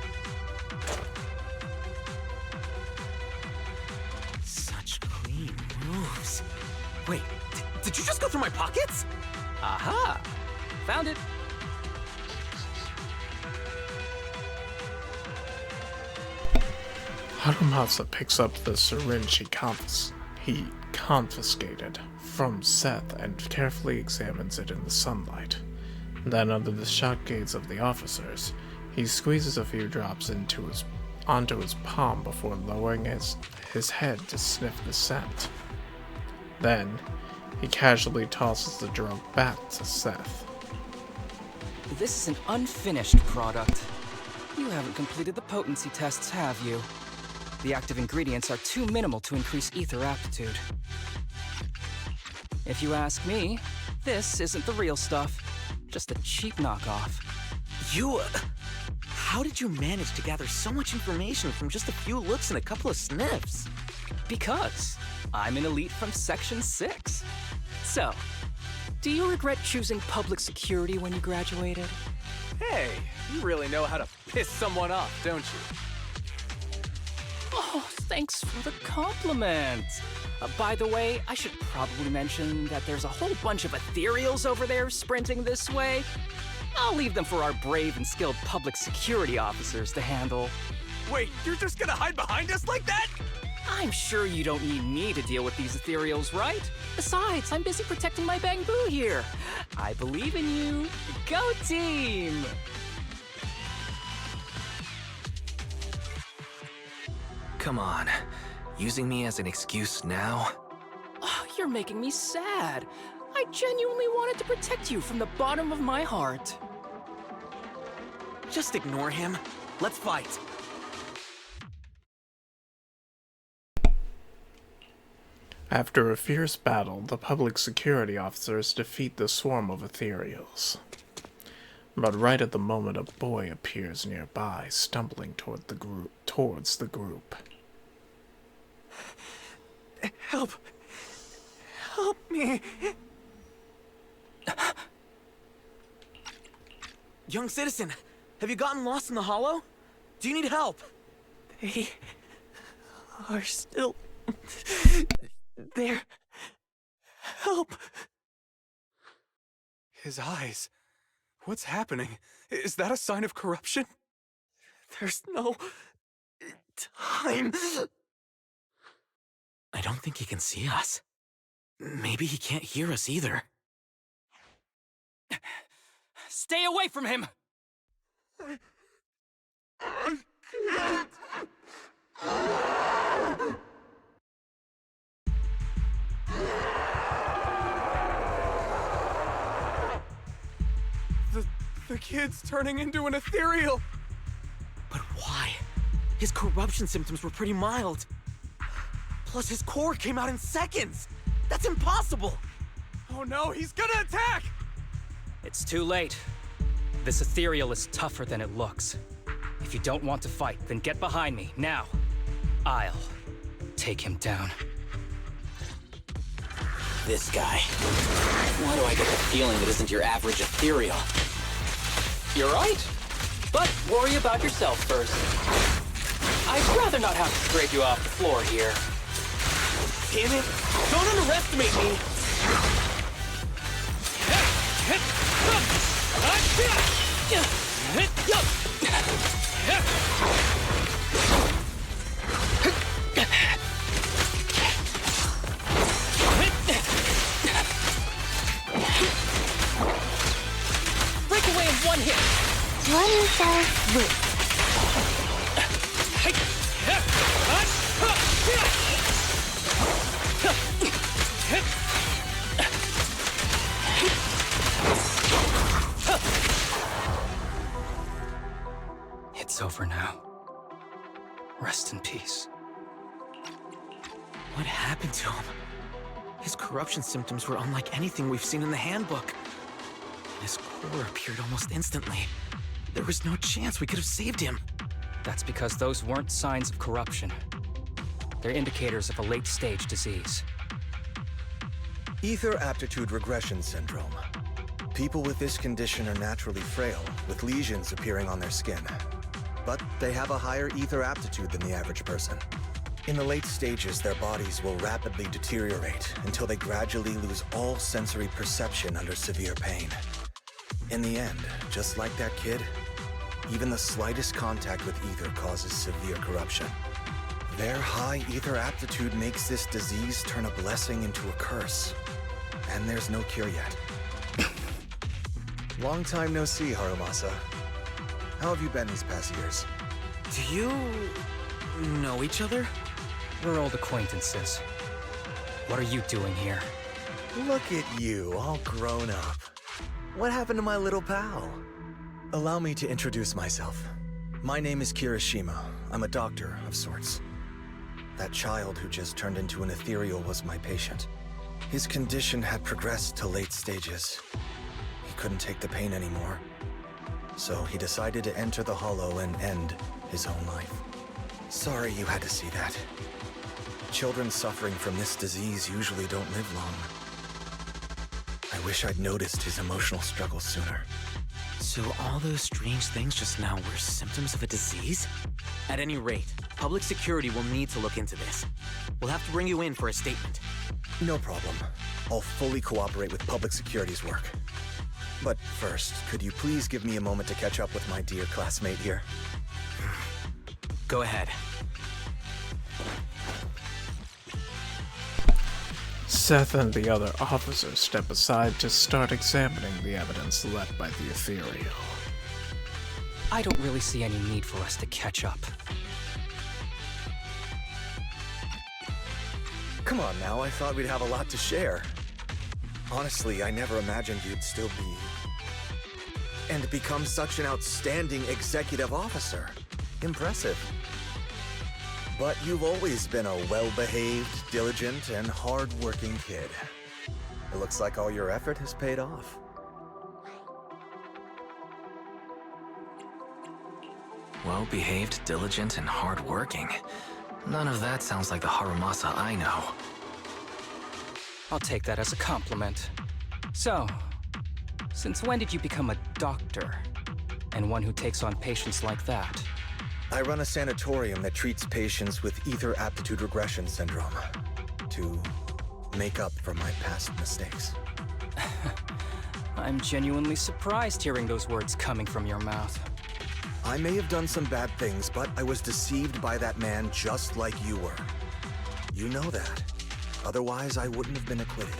Such clean moves. Wait, did you just go through my pockets? Aha! Found it! Harumasa picks up the syringe he confiscated from Seth and carefully examines it in the sunlight. Then, under the shocked gaze of the officers, he squeezes a few drops onto his palm before lowering his head to sniff the scent. Then, he casually tosses the drug back to Seth. This is an unfinished product. You haven't completed the potency tests, have you? The active ingredients are too minimal to increase ether aptitude. If you ask me, this isn't the real stuff. Just a cheap knockoff. How did you manage to gather so much information from just a few looks and a couple of sniffs? Because I'm an elite from Section 6. So, do you regret choosing public security when you graduated? Hey, you really know how to piss someone off, don't you? Oh, thanks for the compliment. By the way, I should probably mention that there's a whole bunch of ethereals over there sprinting this way. I'll leave them for our brave and skilled public security officers to handle. Wait, you're just gonna hide behind us like that? I'm sure you don't need me to deal with these ethereals, right? Besides, I'm busy protecting my bamboo here. I believe in you. Go team! Come on. Using me as an excuse now? Oh, you're making me sad. I genuinely wanted to protect you from the bottom of my heart. Just ignore him. Let's fight. After a fierce battle, the public security officers defeat the swarm of ethereals. But right at the moment, a boy appears nearby, stumbling towards the group. Help! Help me! Young citizen, have you gotten lost in the hollow? Do you need help? They are still there. Help! His eyes. What's happening? Is that a sign of corruption? There's no time. I don't think he can see us. Maybe he can't hear us either. Stay away from him! The kid's turning into an ethereal! But why? His corruption symptoms were pretty mild. Plus, his core came out in seconds! That's impossible! Oh no, he's gonna attack! It's too late. This ethereal is tougher than it looks. If you don't want to fight, then get behind me, now. I'll take him down. This guy. Why do I get the feeling it isn't your average ethereal? You're right. But worry about yourself first. I'd rather not have to scrape you off the floor here. Damn it! Don't underestimate me! Break away in one hit! One fell swoop. It's over now. Rest in peace. What happened to him? His corruption symptoms were unlike anything we've seen in the handbook. And his core appeared almost instantly. There was no chance we could have saved him. That's because those weren't signs of corruption. They're indicators of a late-stage disease. Ether aptitude regression syndrome. People with this condition are naturally frail, with lesions appearing on their skin. But they have a higher ether aptitude than the average person. In the late stages, their bodies will rapidly deteriorate until they gradually lose all sensory perception under severe pain. In the end, just like that kid, even the slightest contact with ether causes severe corruption. Their high ether aptitude makes this disease turn a blessing into a curse. And there's no cure yet. Long time no see, Harumasa. How have you been these past years? Do you know each other? We're old acquaintances. What are you doing here? Look at you, all grown up. What happened to my little pal? Allow me to introduce myself. My name is Kirishima. I'm a doctor of sorts. That child who just turned into an ethereal was my patient. His condition had progressed to late stages. He couldn't take the pain anymore. So he decided to enter the Hollow and end his own life. Sorry you had to see that. Children suffering from this disease usually don't live long. I wish I'd noticed his emotional struggles sooner. So all those strange things just now were symptoms of a disease? At any rate, public security will need to look into this. We'll have to bring you in for a statement. No problem. I'll fully cooperate with public security's work. But first, could you please give me a moment to catch up with my dear classmate here? Go ahead. Seth and the other officers step aside to start examining the evidence left by the ethereal. I don't really see any need for us to catch up. Come on now, I thought we'd have a lot to share. Honestly, I never imagined you'd still be... and become such an outstanding executive officer. Impressive. But you've always been a well-behaved, diligent, and hard-working kid. It looks like all your effort has paid off. Well-behaved, diligent, and hardworking. None of that sounds like the Harumasa I know. I'll take that as a compliment. So, since when did you become a doctor? And one who takes on patients like that? I run a sanatorium that treats patients with ether aptitude regression syndrome to make up for my past mistakes. I'm genuinely surprised hearing those words coming from your mouth. I may have done some bad things, but I was deceived by that man just like you were. You know that. Otherwise, I wouldn't have been acquitted.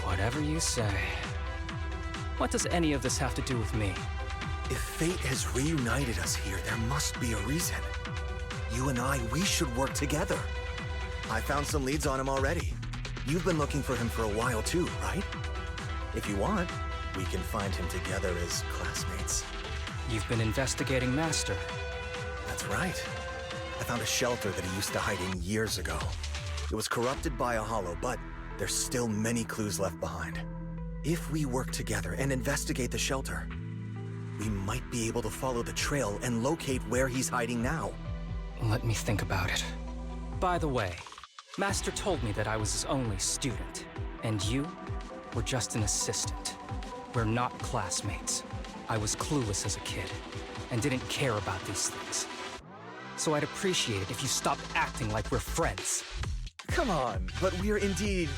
Whatever you say. What does any of this have to do with me? If fate has reunited us here, there must be a reason. You and I, we should work together. I found some leads on him already. You've been looking for him for a while too, right? If you want, we can find him together as classmates. You've been investigating Master. That's right. I found a shelter that he used to hide in years ago. It was corrupted by a hollow, but there's still many clues left behind. If we work together and investigate the shelter, we might be able to follow the trail and locate where he's hiding now. Let me think about it. By the way, Master told me that I was his only student, and you were just an assistant. We're not classmates. I was clueless as a kid, and didn't care about these things. So I'd appreciate it if you stopped acting like we're friends. Come on, but we're indeed...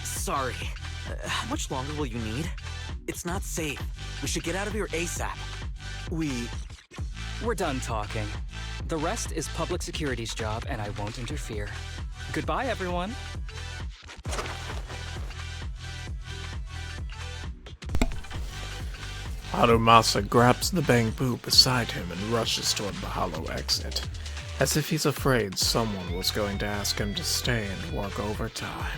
Sorry. How much longer will you need? It's not safe. We should get out of here ASAP. We're done talking. The rest is public security's job, and I won't interfere. Goodbye, everyone. Harumasa grabs the bamboo beside him and rushes toward the hollow exit, as if he's afraid someone was going to ask him to stay and work overtime.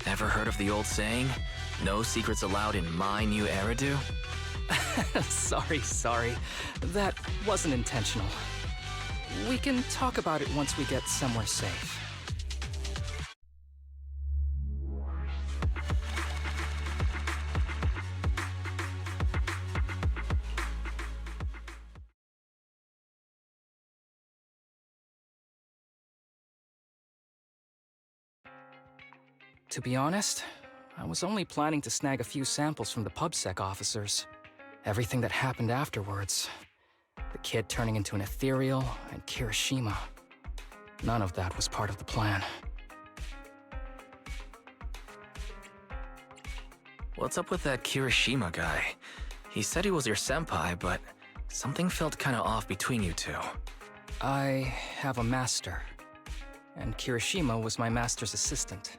Ever heard of the old saying, no secrets allowed in my new Eridu? Sorry. That wasn't intentional. We can talk about it once we get somewhere safe. To be honest, I was only planning to snag a few samples from the PubSec officers. Everything that happened afterwards. The kid turning into an ethereal, and Kirishima. None of that was part of the plan. What's up with that Kirishima guy? He said he was your senpai, but something felt kinda off between you two. I have a master, and Kirishima was my master's assistant.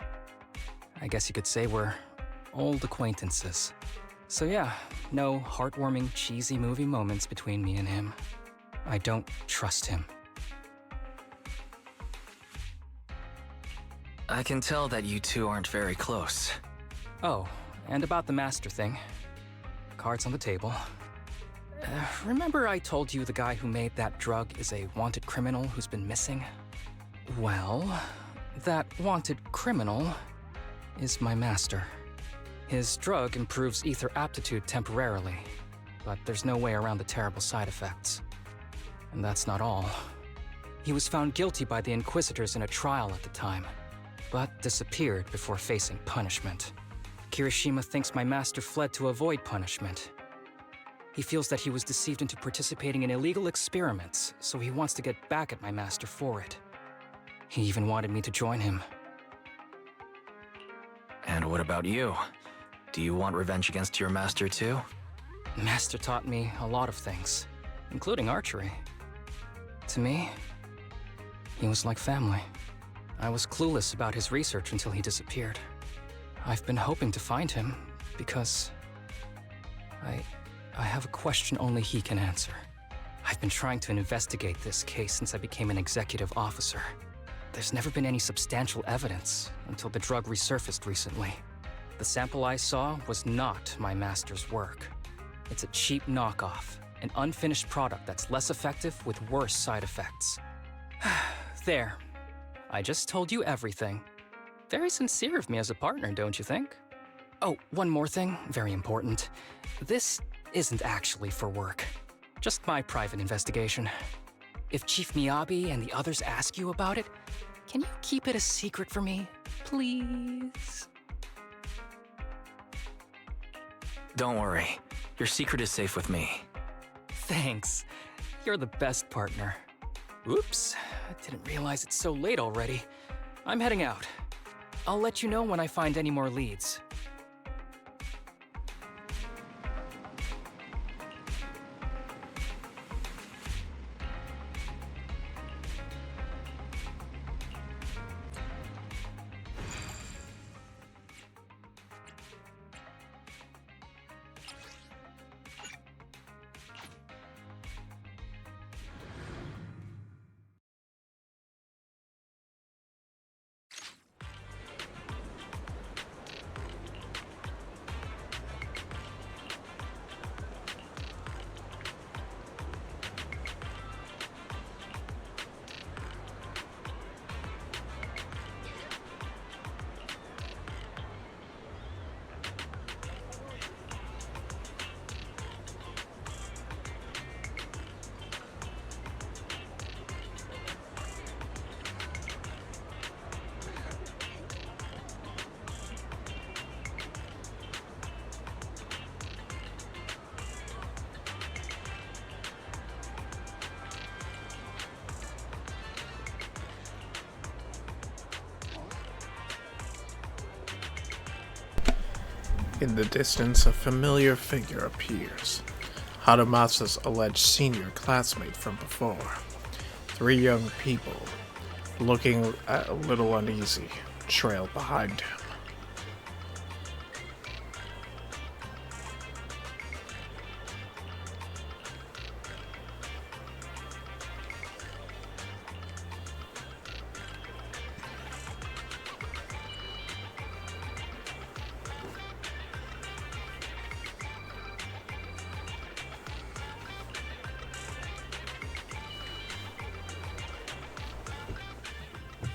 I guess you could say we're old acquaintances. So yeah, no heartwarming, cheesy movie moments between me and him. I don't trust him. I can tell that you two aren't very close. Oh, and about the master thing. Cards on the table. Remember I told you the guy who made that drug is a wanted criminal who's been missing? Well, that wanted criminal is my master. His drug improves ether aptitude temporarily, but there's no way around the terrible side effects. And that's not all. He was found guilty by the Inquisitors in a trial at the time, but disappeared before facing punishment. Kirishima thinks my master fled to avoid punishment. He feels that he was deceived into participating in illegal experiments, so he wants to get back at my master for it. He even wanted me to join him. And what about you? Do you want revenge against your master too? Master taught me a lot of things, including archery. To me, he was like family. I was clueless about his research until he disappeared. I've been hoping to find him because I have a question only he can answer. I've been trying to investigate this case since I became an executive officer. There's never been any substantial evidence until the drug resurfaced recently. The sample I saw was not my master's work. It's a cheap knockoff, an unfinished product that's less effective with worse side effects. There. I just told you everything. Very sincere of me as a partner, don't you think? Oh, one more thing, very important. This isn't actually for work. Just my private investigation. If Chief Miyabi and the others ask you about it, can you keep it a secret for me, please? Don't worry. Your secret is safe with me. Thanks. You're the best partner. Oops, I didn't realize it's so late already. I'm heading out. I'll let you know when I find any more leads. In the distance, a familiar figure appears. Harumasa's alleged senior classmate from before. 3 young people, looking a little uneasy, trail behind him.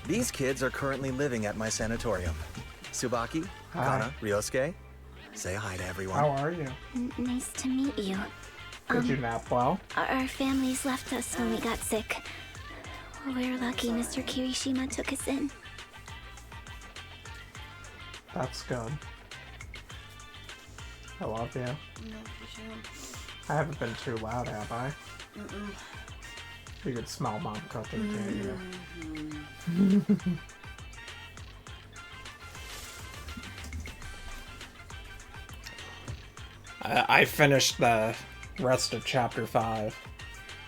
These kids are currently living at my sanatorium. Tsubaki, Hi. Kana, Ryosuke, say hi to everyone. How are you? Nice to meet you. Did you nap well? Our families left us when we got sick. We're lucky Mr. Kirishima took us in. That's good. I love you. Love you too. I haven't been too loud, have I? Mm-mm. You could smell mom cooking, can't you? Mm-hmm. I finished the rest of chapter 5,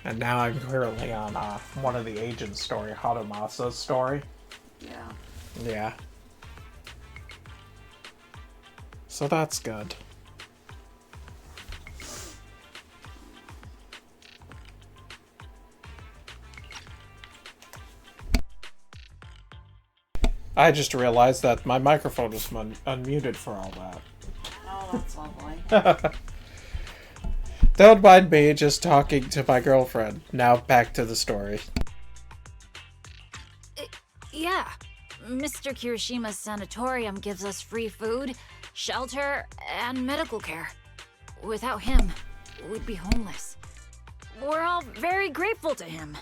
and now I'm currently on one of the agent's story, Harumasa's story. Yeah. Yeah. So that's good. I just realized that my microphone was unmuted for all that. Oh, that's lovely. Don't mind me, just talking to my girlfriend. Now back to the story. Yeah. Mr. Kirishima's sanatorium gives us free food, shelter, and medical care. Without him, we'd be homeless. We're all very grateful to him.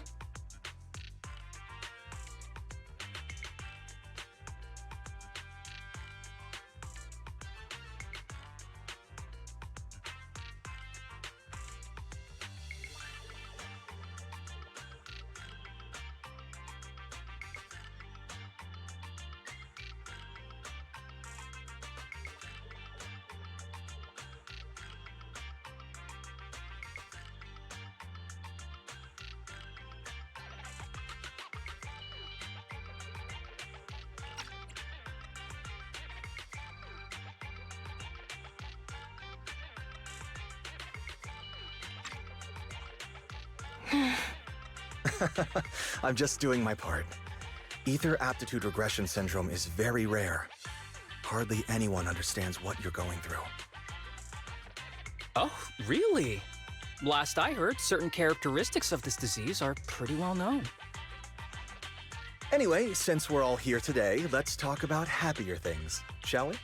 I'm just doing my part. Ether aptitude regression syndrome is very rare. Hardly anyone understands what you're going through. Oh, really? Last I heard, certain characteristics of this disease are pretty well known. Anyway, since we're all here today, let's talk about happier things, shall we?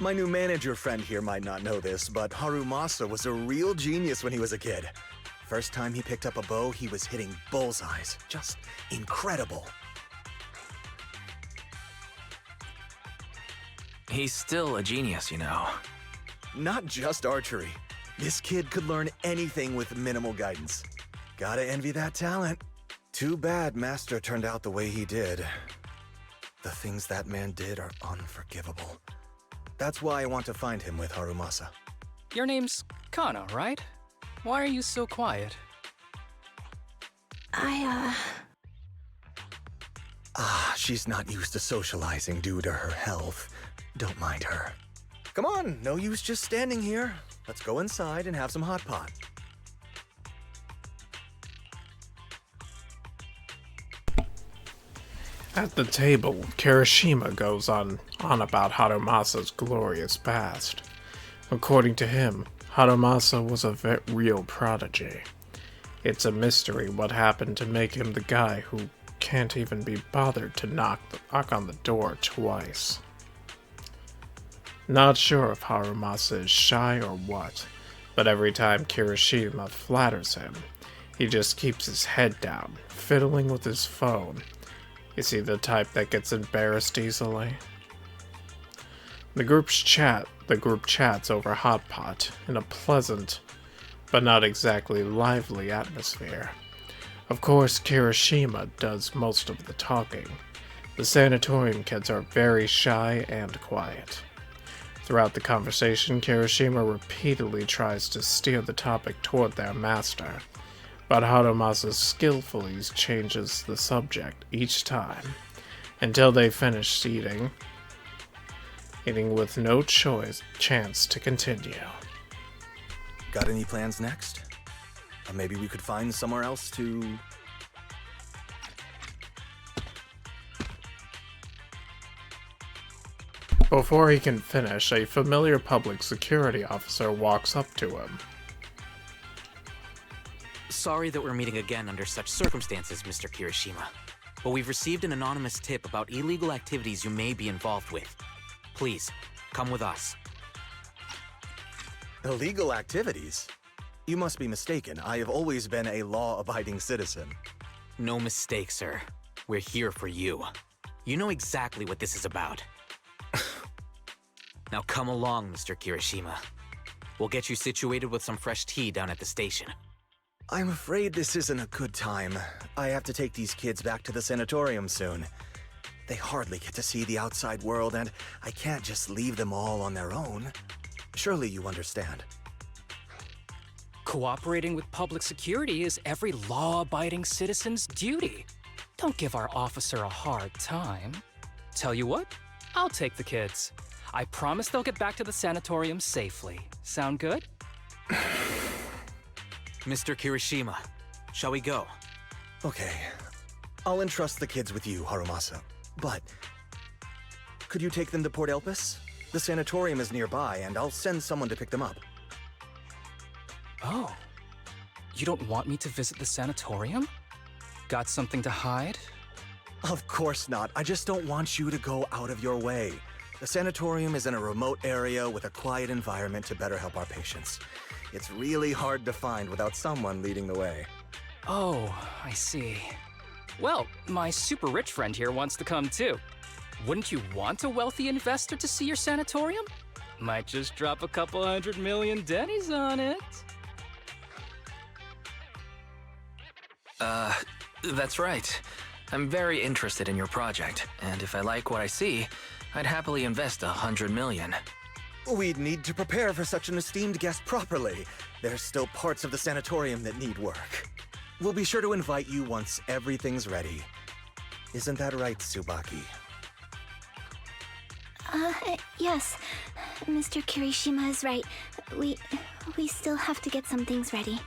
My new manager friend here might not know this, but Harumasa was a real genius when he was a kid. First time he picked up a bow, he was hitting bullseyes. Just incredible. He's still a genius, you know. Not just archery. This kid could learn anything with minimal guidance. Gotta envy that talent. Too bad Master turned out the way he did. The things that man did are unforgivable. That's why I want to find him with Harumasa. Your name's Kana, right? Why are you so quiet? She's not used to socializing due to her health. Don't mind her. Come on, no use just standing here. Let's go inside and have some hot pot. At the table, Kirishima goes on about Harumasa's glorious past. According to him, Harumasa was a real prodigy. It's a mystery what happened to make him the guy who can't even be bothered to knock on the door twice. Not sure if Harumasa is shy or what, but every time Kirishima flatters him, he just keeps his head down, fiddling with his phone. Is he the type that gets embarrassed easily? The group chats over hot pot in a pleasant, but not exactly lively atmosphere. Of course, Kirishima does most of the talking. The sanatorium kids are very shy and quiet. Throughout the conversation, Kirishima repeatedly tries to steer the topic toward their master, but Harumasa skillfully changes the subject each time, until they finish eating with no chance to continue. Got any plans next? Maybe we could find somewhere else to... Before he can finish, a familiar public security officer walks up to him. Sorry that we're meeting again under such circumstances, Mr. Kirishima. But we've received an anonymous tip about illegal activities you may be involved with. Please, come with us. Illegal activities? You must be mistaken. I have always been a law-abiding citizen. No mistake, sir. We're here for you. You know exactly what this is about. Now come along, Mr. Kirishima. We'll get you situated with some fresh tea down at the station. I'm afraid this isn't a good time. I have to take these kids back to the sanatorium soon. They hardly get to see the outside world, and I can't just leave them all on their own. Surely you understand. Cooperating with public security is every law-abiding citizen's duty. Don't give our officer a hard time. Tell you what, I'll take the kids. I promise they'll get back to the sanatorium safely. Sound good? Mr. Kirishima, shall we go? Okay. I'll entrust the kids with you, Harumasa. But... could you take them to Port Elpis? The sanatorium is nearby, and I'll send someone to pick them up. Oh. You don't want me to visit the sanatorium? Got something to hide? Of course not. I just don't want you to go out of your way. The sanatorium is in a remote area with a quiet environment to better help our patients. It's really hard to find without someone leading the way. Oh, I see. Well, my super rich friend here wants to come too. Wouldn't you want a wealthy investor to see your sanatorium? Might just drop a couple $100 million dennies on it. That's right. I'm very interested in your project, and if I like what I see, I'd happily invest $100 million. We'd need to prepare for such an esteemed guest properly. There's still parts of the sanatorium that need work. We'll be sure to invite you once everything's ready. Isn't that right, Tsubaki? Yes. Mr. Kirishima is right. We still have to get some things ready.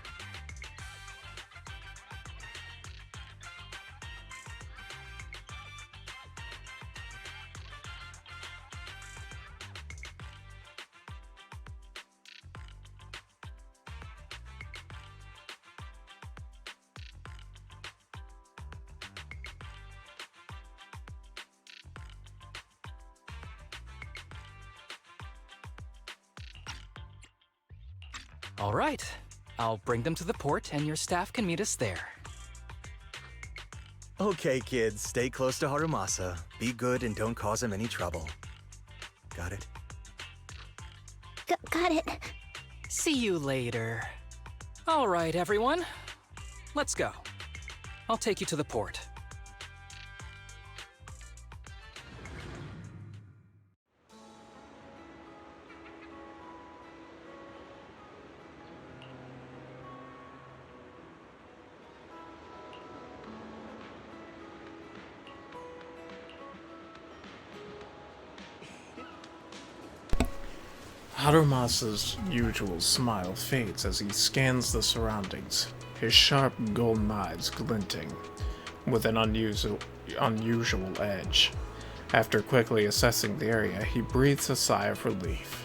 All right. I'll bring them to the port, and your staff can meet us there. Okay, kids, stay close to Harumasa. Be good and don't cause him any trouble. Got it? Got it. See you later. All right, everyone. Let's go. I'll take you to the port. Harumasa's usual smile fades as he scans the surroundings, his sharp golden eyes glinting with an unusual edge. After quickly assessing the area, he breathes a sigh of relief.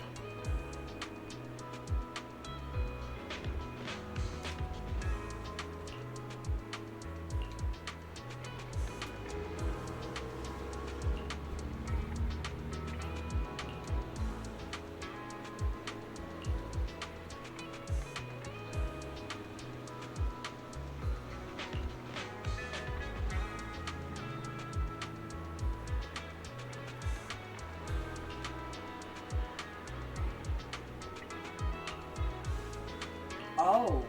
Oh.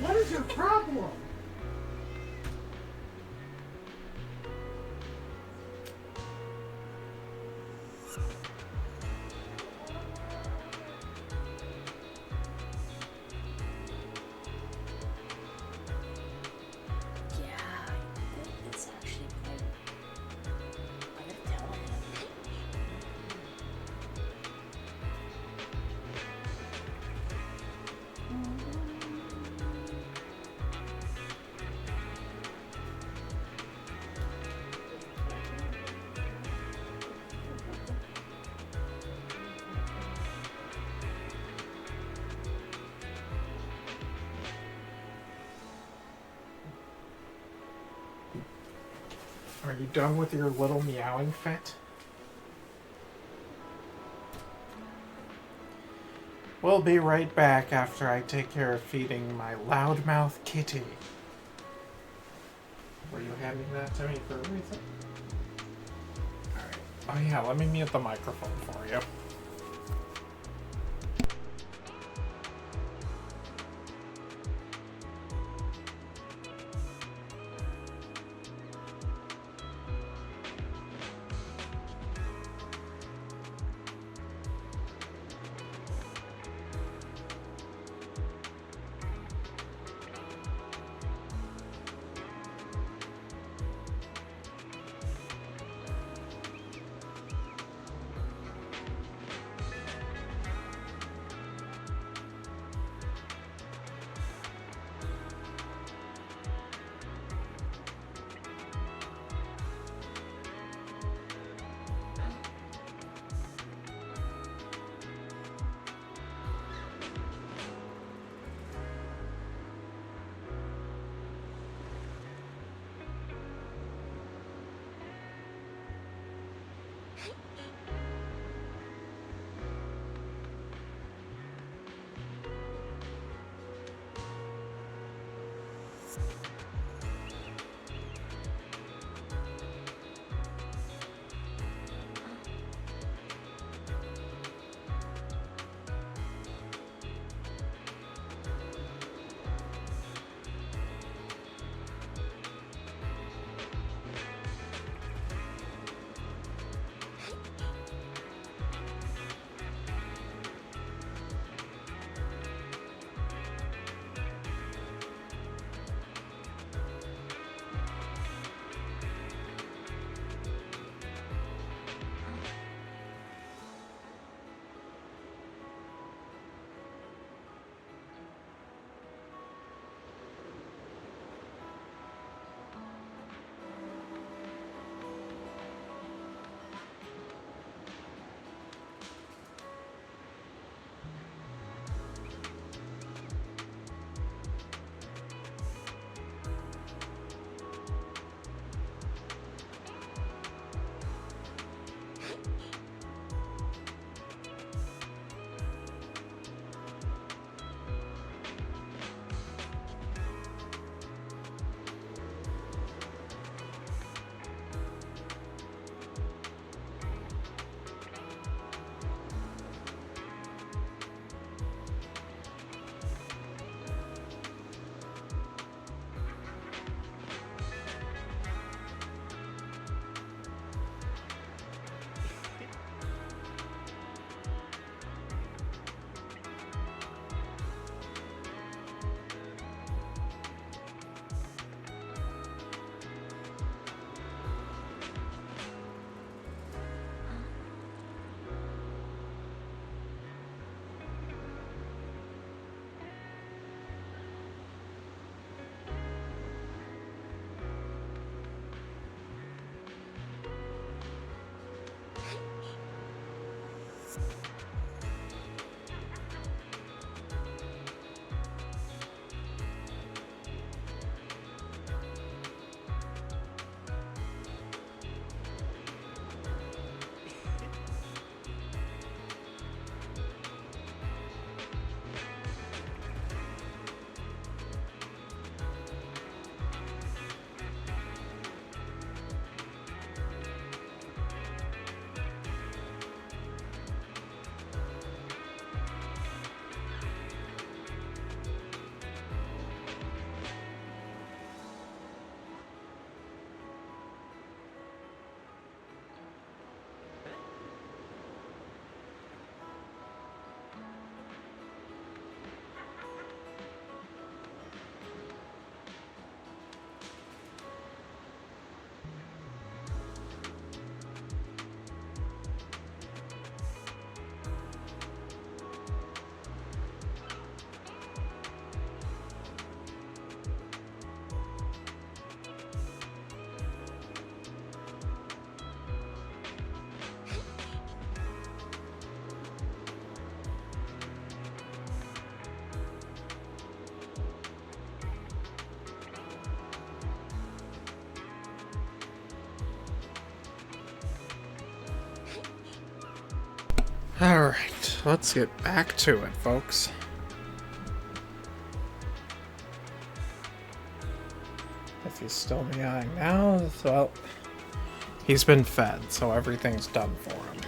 What is your problem? It's actually quite. I gotta tell him. Are you done with your little meowing fit? We'll be right back after I take care of feeding my loudmouth kitty. Were you handing that to me for a reason? Alright. Oh yeah, let me mute the microphone for you. Alright, let's get back to it, folks. If he's still meowing now, well, he's been fed, so everything's done for him.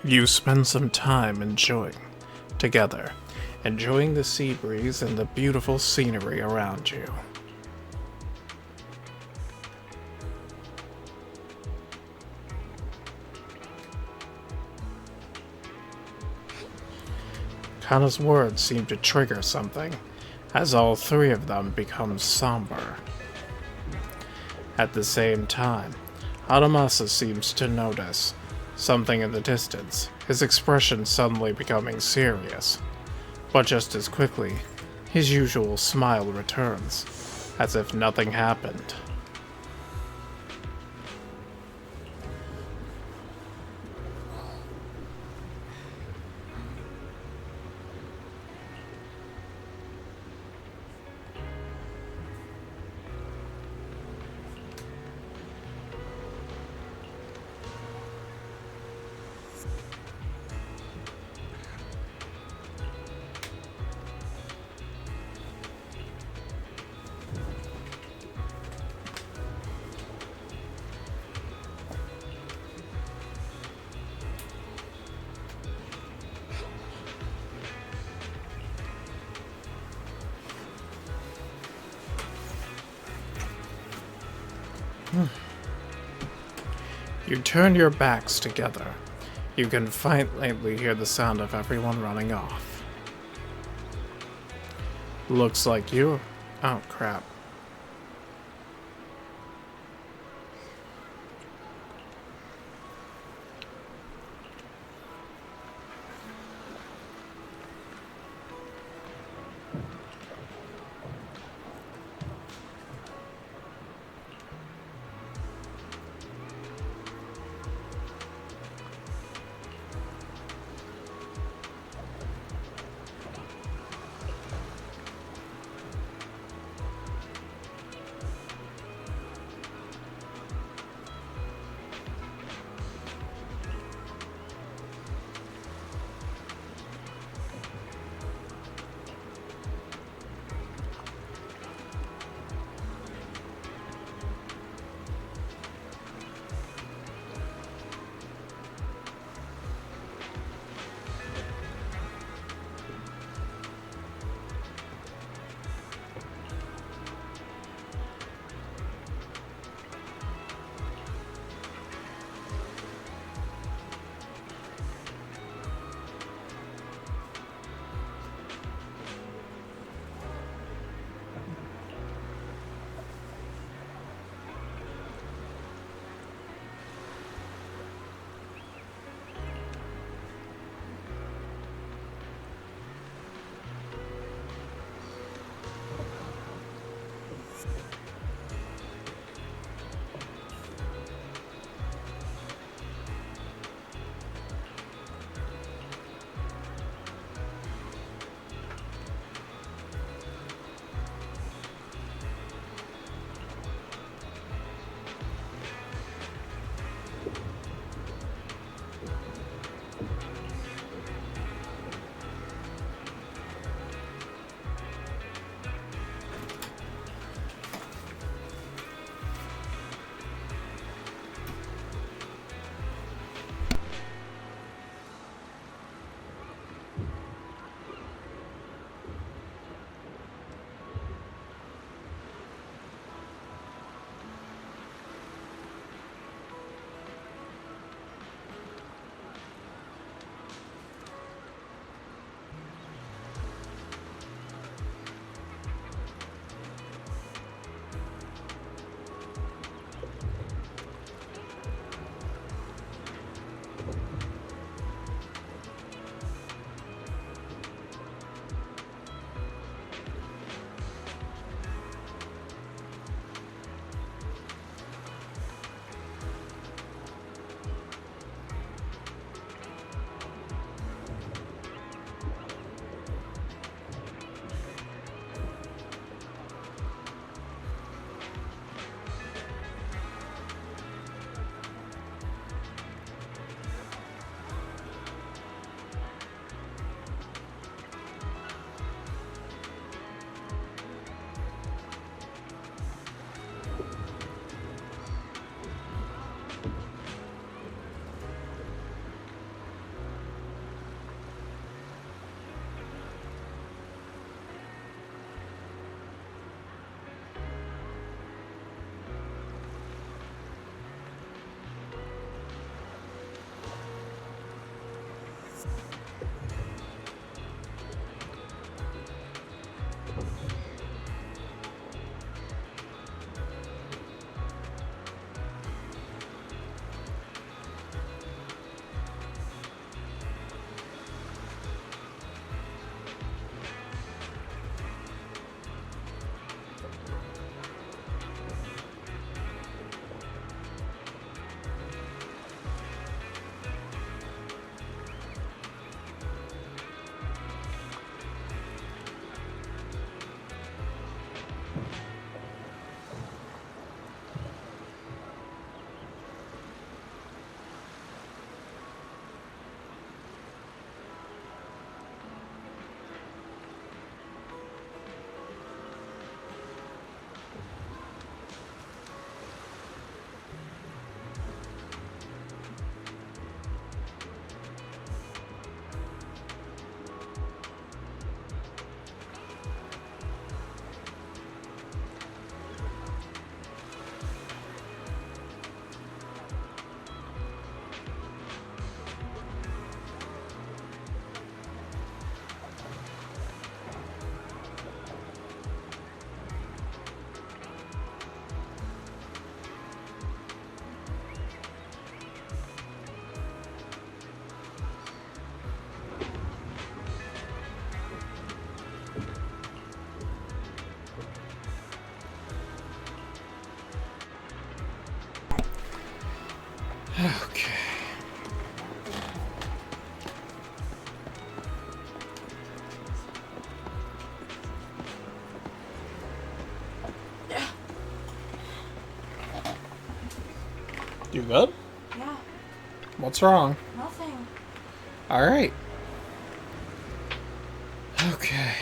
You spend some time together, enjoying the sea breeze and the beautiful scenery around you. Kana's words seem to trigger something, as all three of them become somber. At the same time, Adamasa seems to notice something in the distance, his expression suddenly becoming serious. But just as quickly, his usual smile returns, as if nothing happened. You turn your backs together. You can faintly hear the sound of everyone running off. Looks like you're... Oh, crap. You good? Yeah, What's wrong? nothing. Alright. Okay.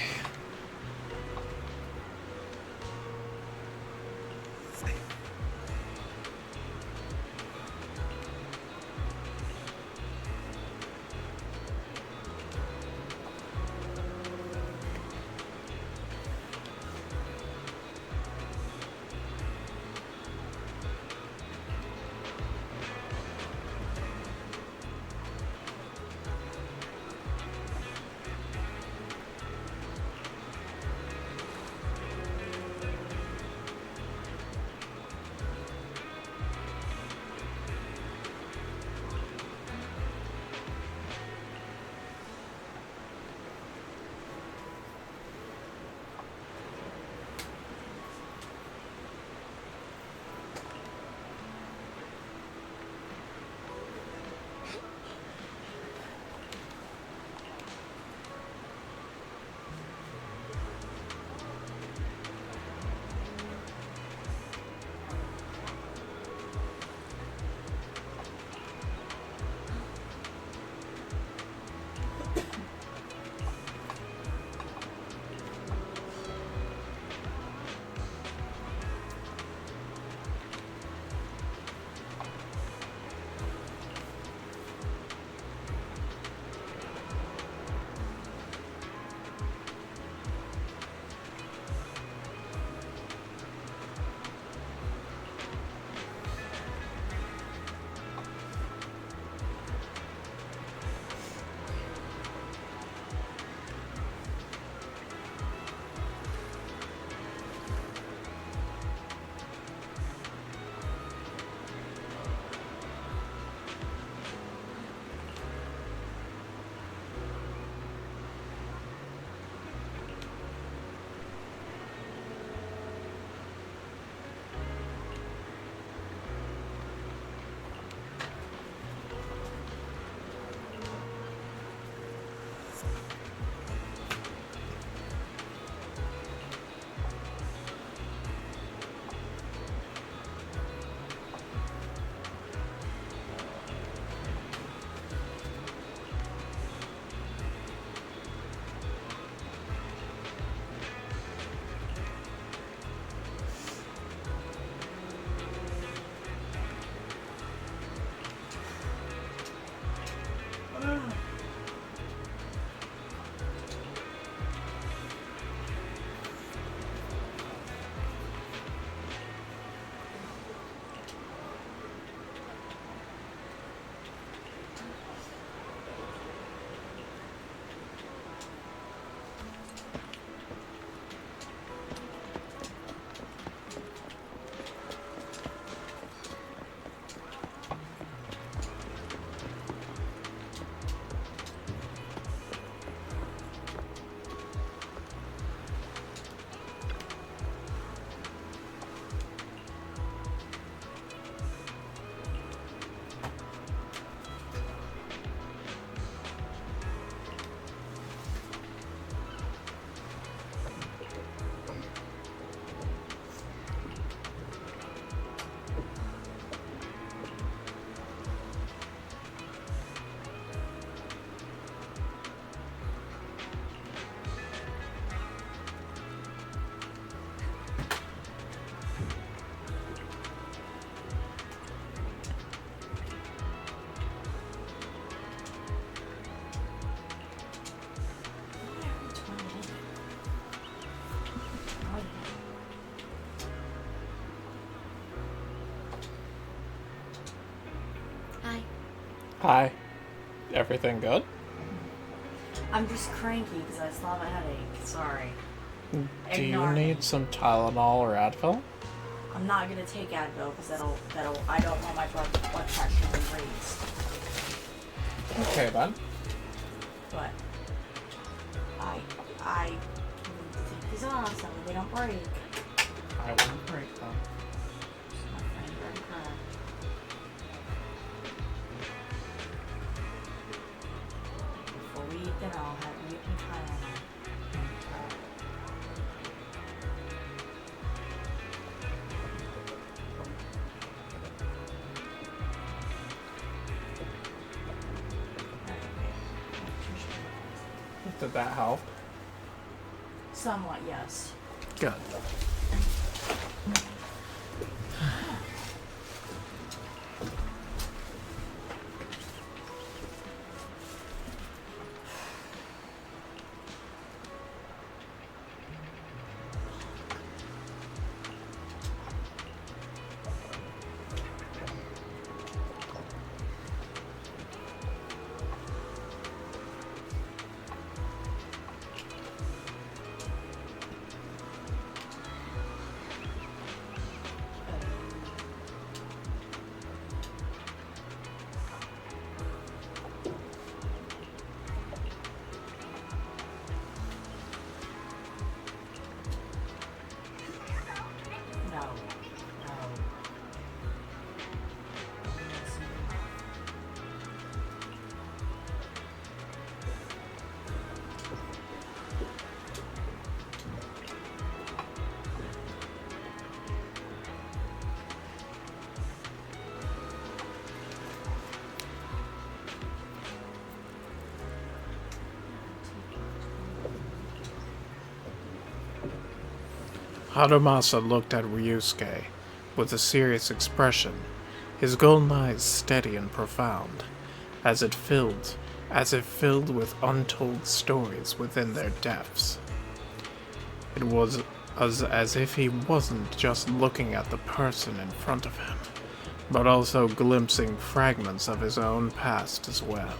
Hi. Hi. Everything good? I'm just cranky because I still have a headache. Sorry. Do you Ignore me. need some Tylenol or Advil? I'm not gonna take Advil because that'll I don't want my blood pressure to be raised. Okay then. But I need to take these off so they don't break. I won't break them. My friend burned her. Before we eat dinner, I'll have you eat me Tylenol. Did that help? Somewhat, yes. Good. Hadomasa looked at Ryusuke with a serious expression, his golden eyes steady and profound, as if filled with untold stories within their depths. It was as if he wasn't just looking at the person in front of him, but also glimpsing fragments of his own past as well.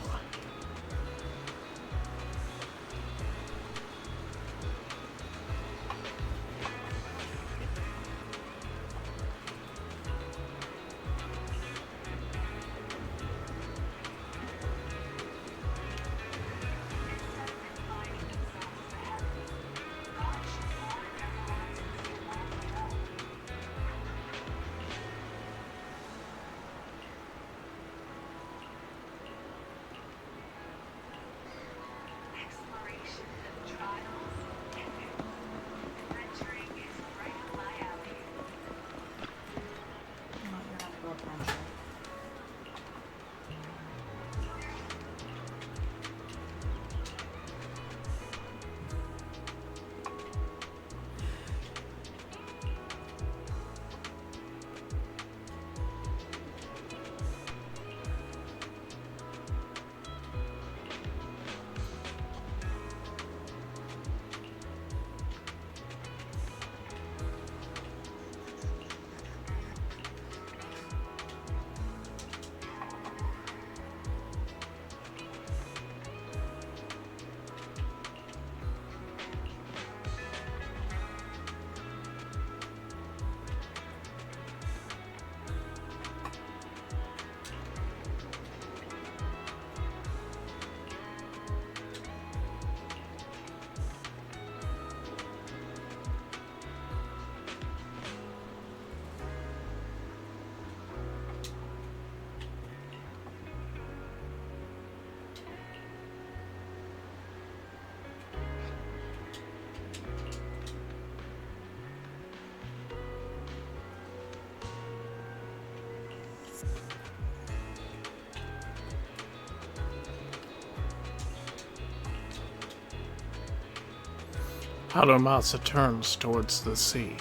Hadomasa turns towards the sea,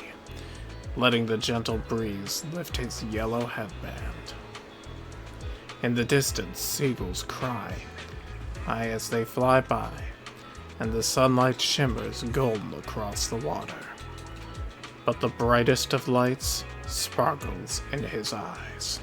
letting the gentle breeze lift his yellow headband. In the distance, seagulls cry, high as they fly by, and the sunlight shimmers golden across the water. But the brightest of lights sparkles in his eyes.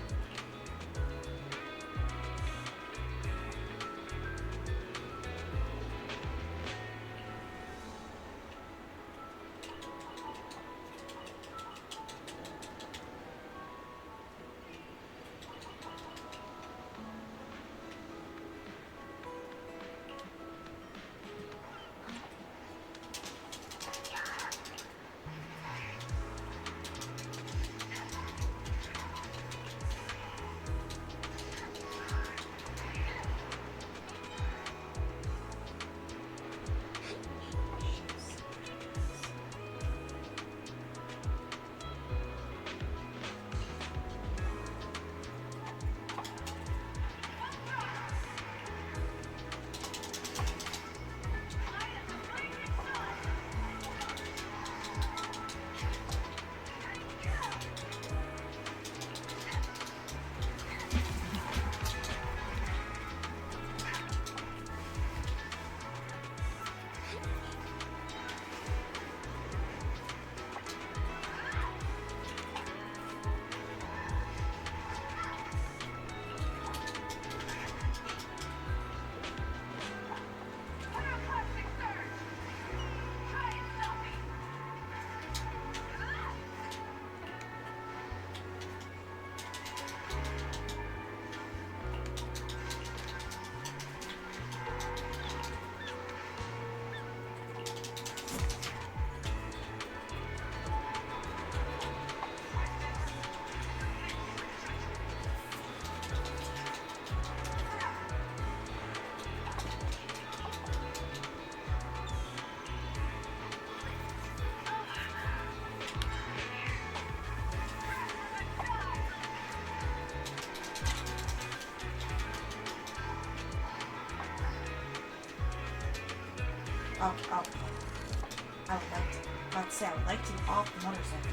I would like to. Let's say I would like to be off the motorcycle.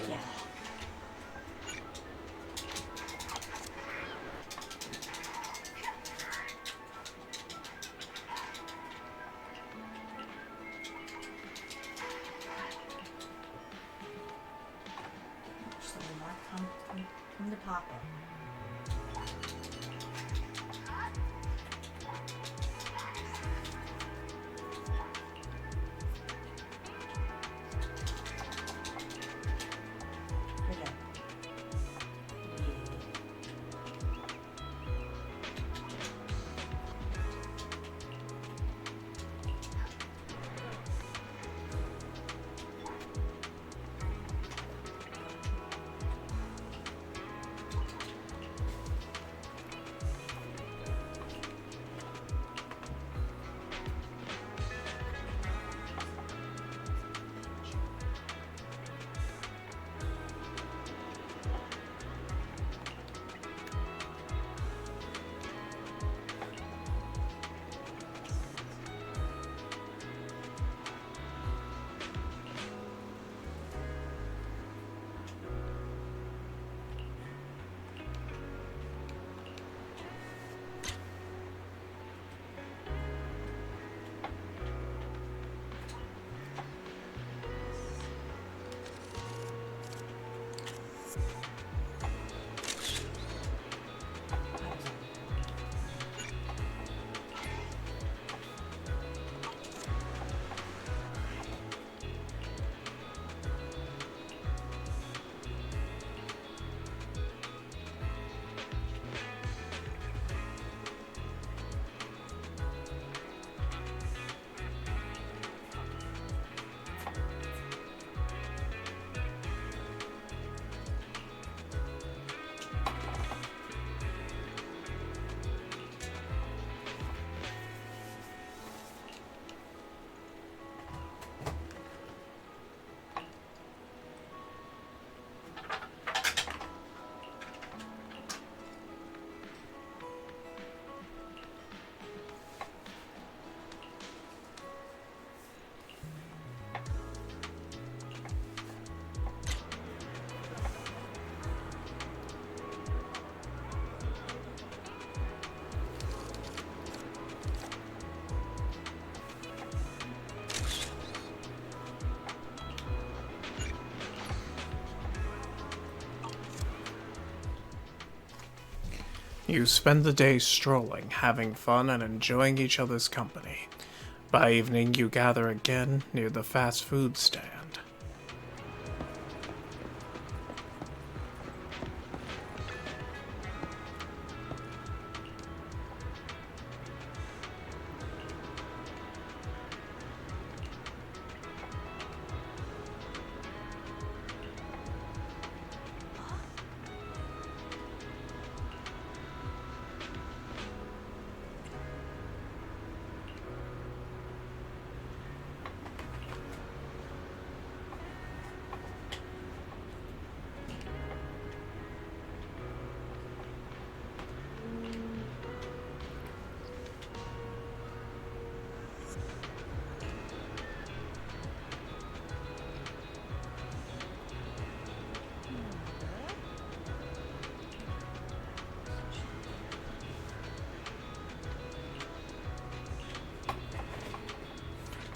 Yeah. Just a little more. Come to Papa. You spend the day strolling, having fun, and enjoying each other's company. By evening, you gather again near the fast food stand.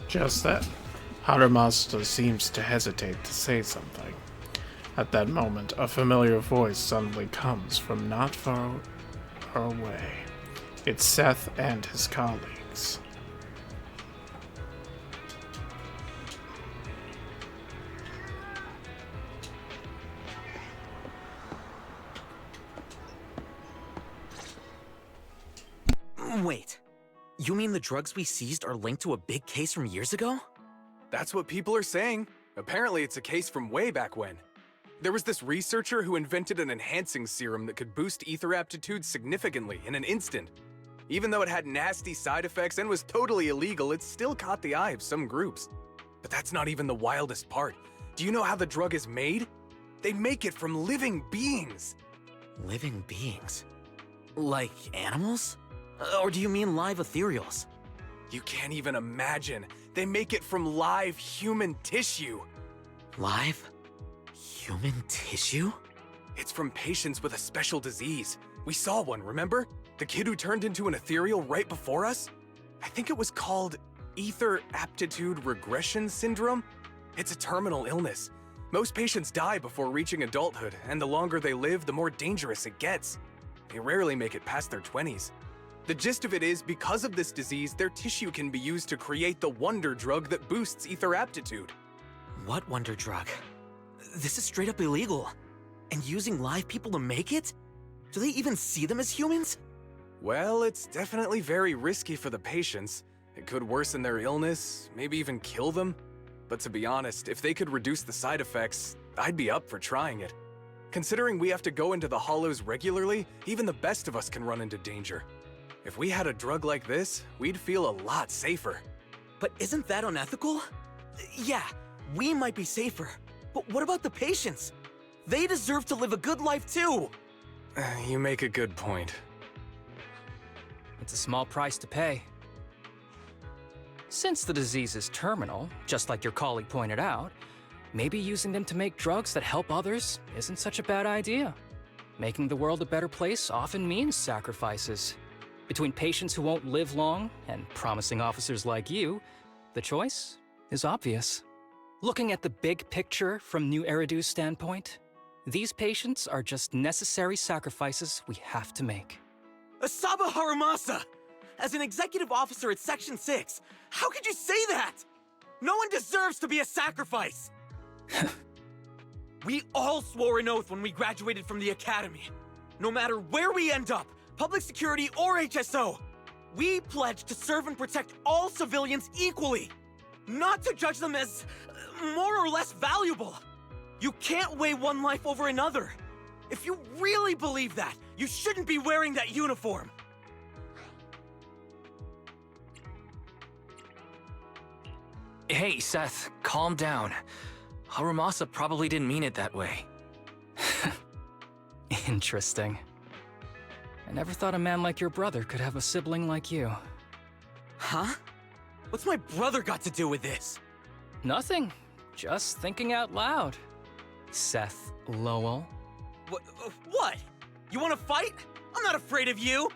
Just then, Haramasta seems to hesitate to say something. At that moment, a familiar voice suddenly comes from not far away. It's Seth and his colleagues. Wait, you mean the drugs we seized are linked to a big case from years ago? That's what people are saying. Apparently it's a case from way back when. There was this researcher who invented an enhancing serum that could boost ether aptitude significantly in an instant. Even though it had nasty side effects and was totally illegal, it still caught the eye of some groups. But that's not even the wildest part. Do you know how the drug is made? They make it from living beings. Living beings? Like animals? Or do you mean live ethereals? You can't even imagine. They make it from live human tissue. Live? Human tissue? It's from patients with a special disease. We saw one, remember? The kid who turned into an ethereal right before us? I think it was called Ether Aptitude Regression Syndrome. It's a terminal illness. Most patients die before reaching adulthood, and the longer they live, the more dangerous it gets. They rarely make it past their 20s. The gist of it is, because of this disease, their tissue can be used to create the wonder drug that boosts ether aptitude. What wonder drug? This is straight up illegal. And using live people to make it? Do they even see them as humans? Well, it's definitely very risky for the patients. It could worsen their illness, maybe even kill them. But to be honest, if they could reduce the side effects, I'd be up for trying it. Considering we have to go into the hollows regularly, even the best of us can run into danger. If we had a drug like this, we'd feel a lot safer. But isn't that unethical? Yeah, we might be safer, but what about the patients? They deserve to live a good life too! You make a good point. It's a small price to pay. Since the disease is terminal, just like your colleague pointed out, maybe using them to make drugs that help others isn't such a bad idea. Making the world a better place often means sacrifices. Between patients who won't live long and promising officers like you, the choice is obvious. Looking at the big picture from New Eridu's standpoint, these patients are just necessary sacrifices we have to make. Asaba Harumasa! As an executive officer at Section 6, how could you say that? No one deserves to be a sacrifice! We all swore an oath when we graduated from the academy. No matter where we end up, public security or HSO, we pledge to serve and protect all civilians equally, not to judge them as more or less valuable. You can't weigh one life over another. If you really believe that, you shouldn't be wearing that uniform. Hey, Seth, calm down. Harumasa probably didn't mean it that way. Interesting. I never thought a man like your brother could have a sibling like you. Huh? What's my brother got to do with this? Nothing. Just thinking out loud. Seth Lowell. What? You want to fight? I'm not afraid of you!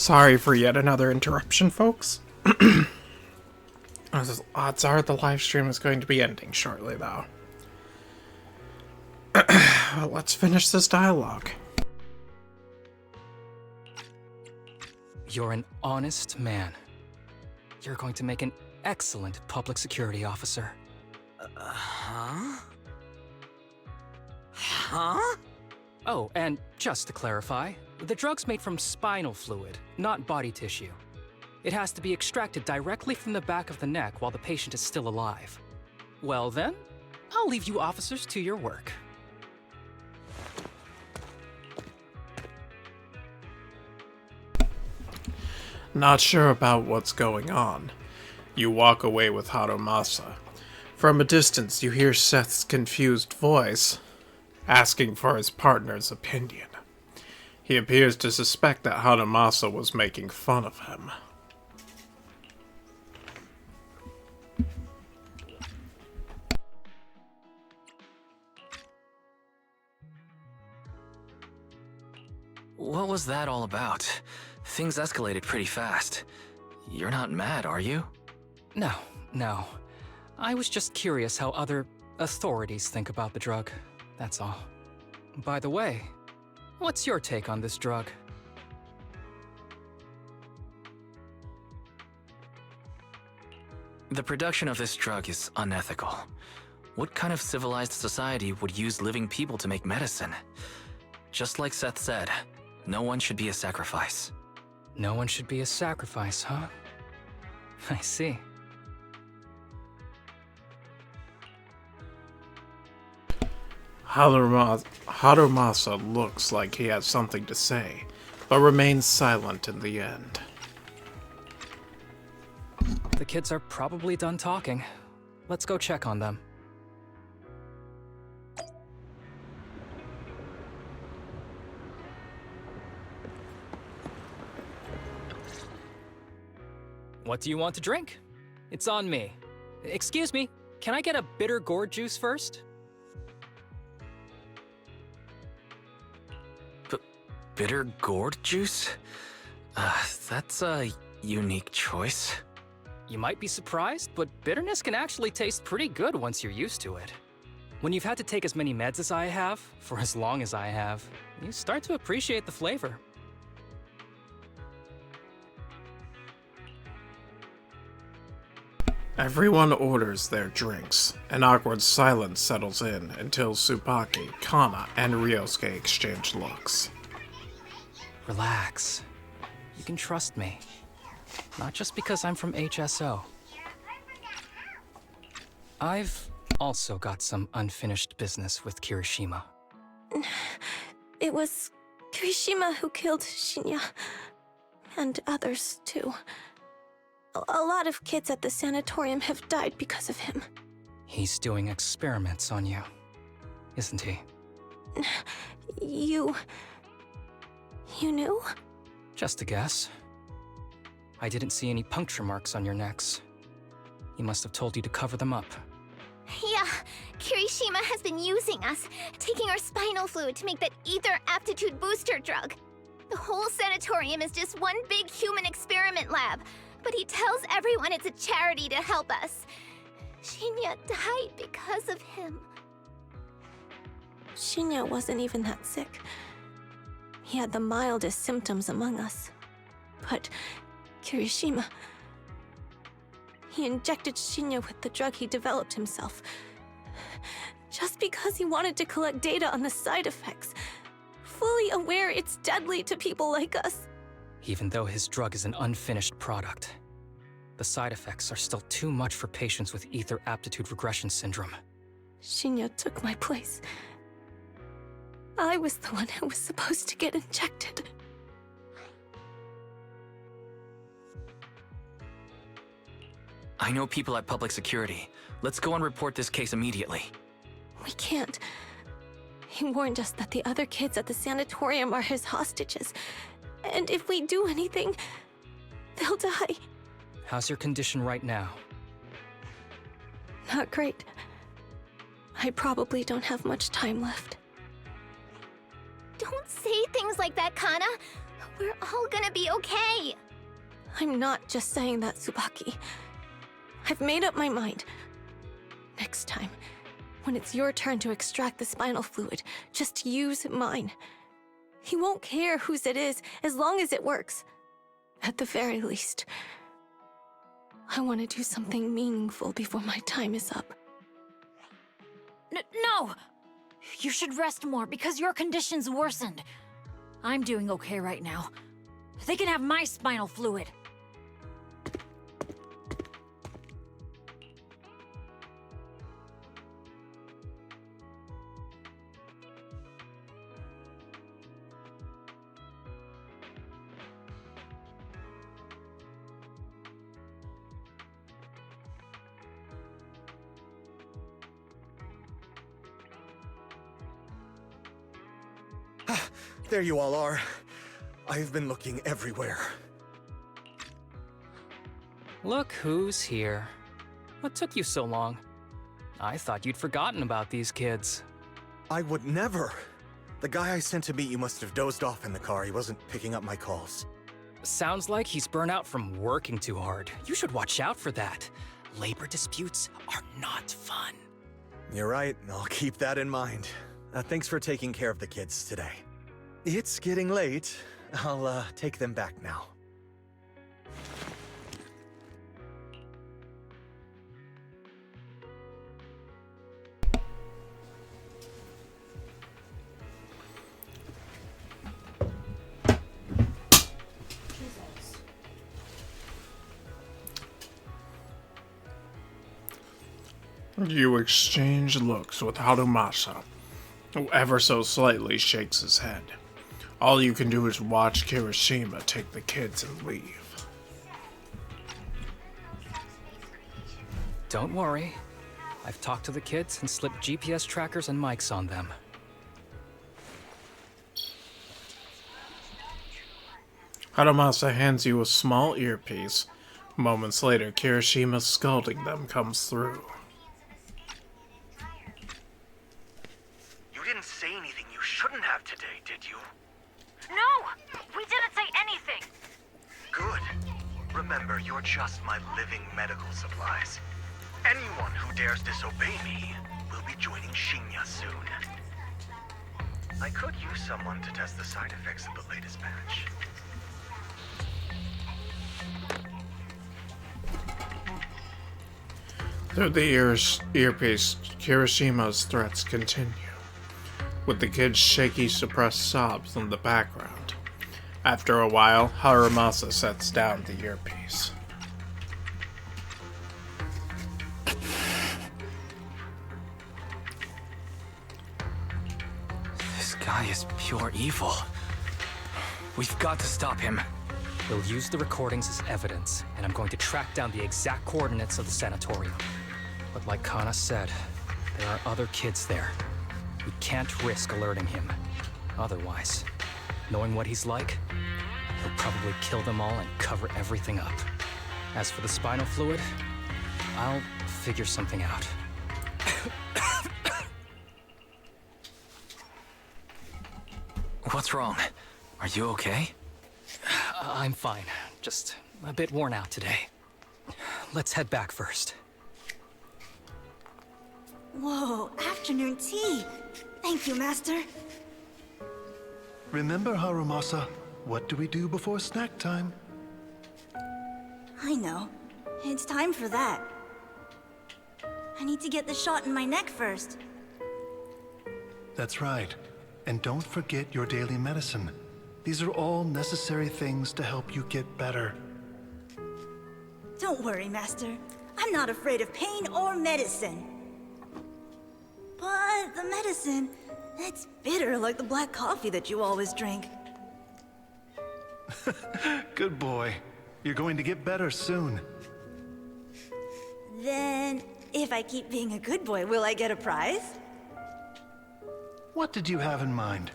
Sorry for yet another interruption, folks. Odds are the live stream is going to be ending shortly, though. Let's finish this dialogue. You're an honest man. You're going to make an excellent public security officer. Huh? Huh? Oh, and just to clarify, the drug's made from spinal fluid, not body tissue. It has to be extracted directly from the back of the neck while the patient is still alive. Well then, I'll leave you officers to your work. Not sure about what's going on. You walk away with Harumasa. From a distance, you hear Seth's confused voice, asking for his partner's opinion. He appears to suspect that Harumasa was making fun of him. What was that all about? Things escalated pretty fast. You're not mad, are you? No. I was just curious how other authorities think about the drug, that's all. By the way, what's your take on this drug? The production of this drug is unethical. What kind of civilized society would use living people to make medicine? Just like Seth said, no one should be a sacrifice. No one should be a sacrifice, huh? I see. Harumasa looks like he has something to say, but remains silent in the end. The kids are probably done talking. Let's go check on them. What do you want to drink? It's on me. Excuse me, can I get a bitter gourd juice first? Bitter gourd juice? That's a unique choice. You might be surprised, but bitterness can actually taste pretty good once you're used to it. When you've had to take as many meds as I have, for as long as I have, you start to appreciate the flavor. Everyone orders their drinks. An awkward silence settles in until Tsupaki, Kana, and Ryosuke exchange looks. Relax. You can trust me. Not just because I'm from HSO. I've also got some unfinished business with Kirishima. It was Kirishima who killed Shinya. And others, too. A lot of kids at the sanatorium have died because of him. He's doing experiments on you, isn't he? You knew? Just a guess. I didn't see any puncture marks on your necks. He must have told you to cover them up. Yeah, Kirishima has been using us, taking our spinal fluid to make that ether aptitude booster drug. The whole sanatorium is just one big human experiment lab, but he tells everyone it's a charity to help us. Shinya died because of him. Shinya wasn't even that sick. He had the mildest symptoms among us. But Kirishima... He injected Shinya with the drug he developed himself. Just because he wanted to collect data on the side effects. Fully aware it's deadly to people like us. Even though his drug is an unfinished product, the side effects are still too much for patients with ether aptitude regression syndrome. Shinya took my place. I was the one who was supposed to get injected. I know people at public security. Let's go and report this case immediately. We can't. He warned us that the other kids at the sanatorium are his hostages. And if we do anything, they'll die. How's your condition right now? Not great. I probably don't have much time left. Don't say things like that, Kana. We're all gonna be okay. I'm not just saying that, Tsubaki. I've made up my mind. Next time, when it's your turn to extract the spinal fluid, just use mine. He won't care whose it is, as long as it works. At the very least, I want to do something meaningful before my time is up. No! You should rest more because your condition's worsened. I'm doing okay right now. They can have my spinal fluid. There you all are. I've been looking everywhere. Look who's here. What took you so long? I thought you'd forgotten about these kids. I would never. The guy I sent to meet you must have dozed off in the car. He wasn't picking up my calls. Sounds like he's burnt out from working too hard. You should watch out for that. Labor disputes are not fun. You're right. I'll keep that in mind. Thanks for taking care of the kids today. It's getting late. I'll take them back now. You exchange looks with Harumasa, who ever so slightly shakes his head. All you can do is watch Kirishima take the kids and leave. Don't worry. I've talked to the kids and slipped GPS trackers and mics on them. Harumasa hands you a small earpiece. Moments later, Kirishima's scolding them comes through. You didn't say anything you shouldn't have today, did you? No! We didn't say anything! Good. Remember, you're just my living medical supplies. Anyone who dares disobey me will be joining Shinya soon. I could use someone to test the side effects of the latest batch. Through the earpiece, Kirishima's threats continue, with the kids' shaky, suppressed sobs in the background. After a while, Harumasa sets down the earpiece. This guy is pure evil. We've got to stop him. We'll use the recordings as evidence, and I'm going to track down the exact coordinates of the sanatorium. But like Kana said, there are other kids there. We can't risk alerting him. Otherwise, knowing what he's like, he'll probably kill them all and cover everything up. As for the spinal fluid, I'll figure something out. What's wrong? Are you okay? I'm fine. Just a bit worn out today. Let's head back first. Whoa, afternoon tea. Thank you, Master. Remember, Harumasa, what do we do before snack time? I know. It's time for that. I need to get the shot in my neck first. That's right. And don't forget your daily medicine. These are all necessary things to help you get better. Don't worry, Master. I'm not afraid of pain or medicine. But the medicine, it's bitter like the black coffee that you always drink. Good boy. You're going to get better soon. Then, if I keep being a good boy, will I get a prize? What did you have in mind?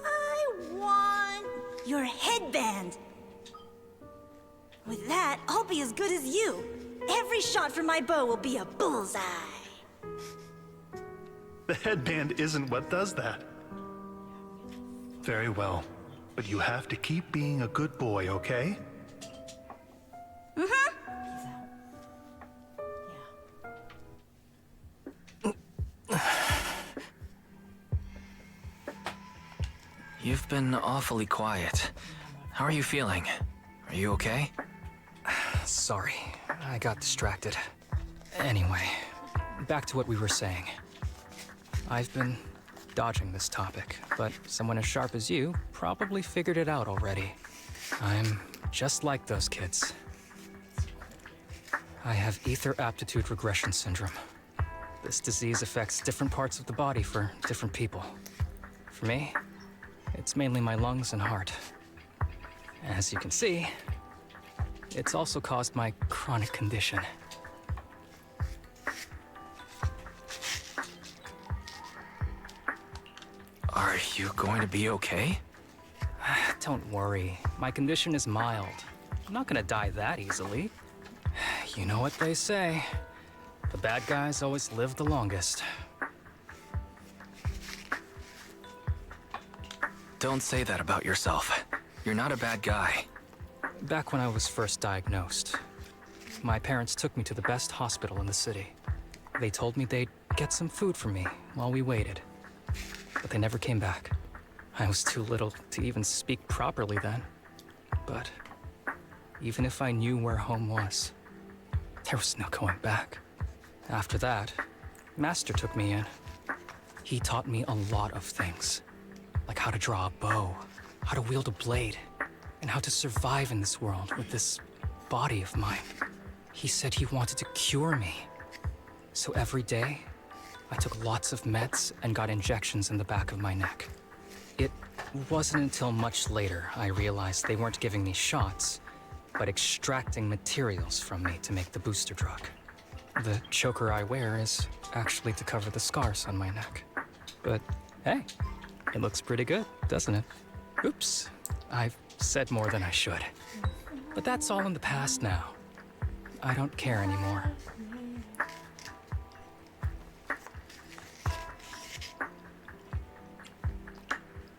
I want your headband. With that, I'll be as good as you. Every shot from my bow will be a bullseye. The headband isn't what does that. Very well. but you have to keep being a good boy, okay? Mm-hmm. You've been awfully quiet. How are you feeling? Are you okay? Sorry, I got distracted. Anyway, back to what we were saying. I've been dodging this topic, but someone as sharp as you probably figured it out already. I'm just like those kids. I have ether aptitude regression syndrome. This disease affects different parts of the body for different people. For me, it's mainly my lungs and heart. As you can see, it's also caused my chronic condition. Are you going to be okay? Don't worry, my condition is mild. I'm not gonna die that easily. You know what they say. The bad guys always live the longest. Don't say that about yourself. You're not a bad guy. Back when I was first diagnosed, my parents took me to the best hospital in the city. They told me they'd get some food for me while we waited. But they never came back. I was too little to even speak properly then. But even if I knew where home was, there was no going back. After that, Master took me in. He taught me a lot of things, like how to draw a bow, how to wield a blade, and how to survive in this world with this body of mine. He said he wanted to cure me. So every day, I took lots of meds and got injections in the back of my neck. It wasn't until much later I realized they weren't giving me shots, but extracting materials from me to make the booster drug. The choker I wear is actually to cover the scars on my neck. But hey, it looks pretty good, doesn't it? Oops, I've said more than I should. But that's all in the past now. I don't care anymore.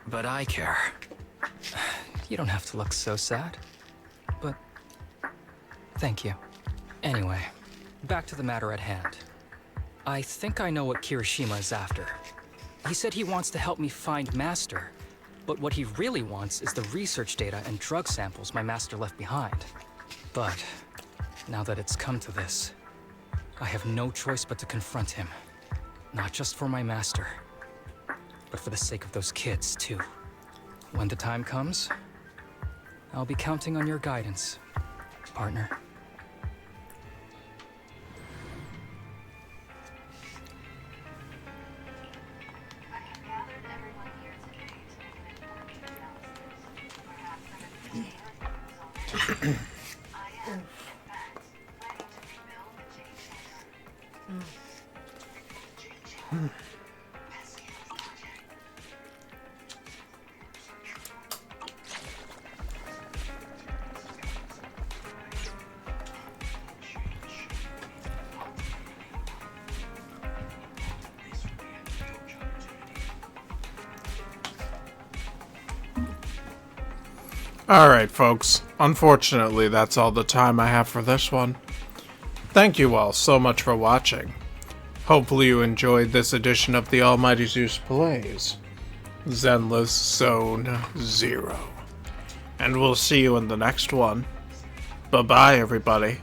But I care. You don't have to look so sad. But thank you. Anyway, back to the matter at hand. I think I know what Kirishima is after. He said he wants to help me find Master, but what he really wants is the research data and drug samples my master left behind. But now that it's come to this, I have no choice but to confront him. Not just for my master, but for the sake of those kids, too. When the time comes, I'll be counting on your guidance, partner. Alright, folks. Unfortunately, that's all the time I have for this one. Thank you all so much for watching. Hopefully you enjoyed this edition of the Almighty Zeus Plays, Zenless Zone 0. And we'll see you in the next one. Bye-bye, everybody.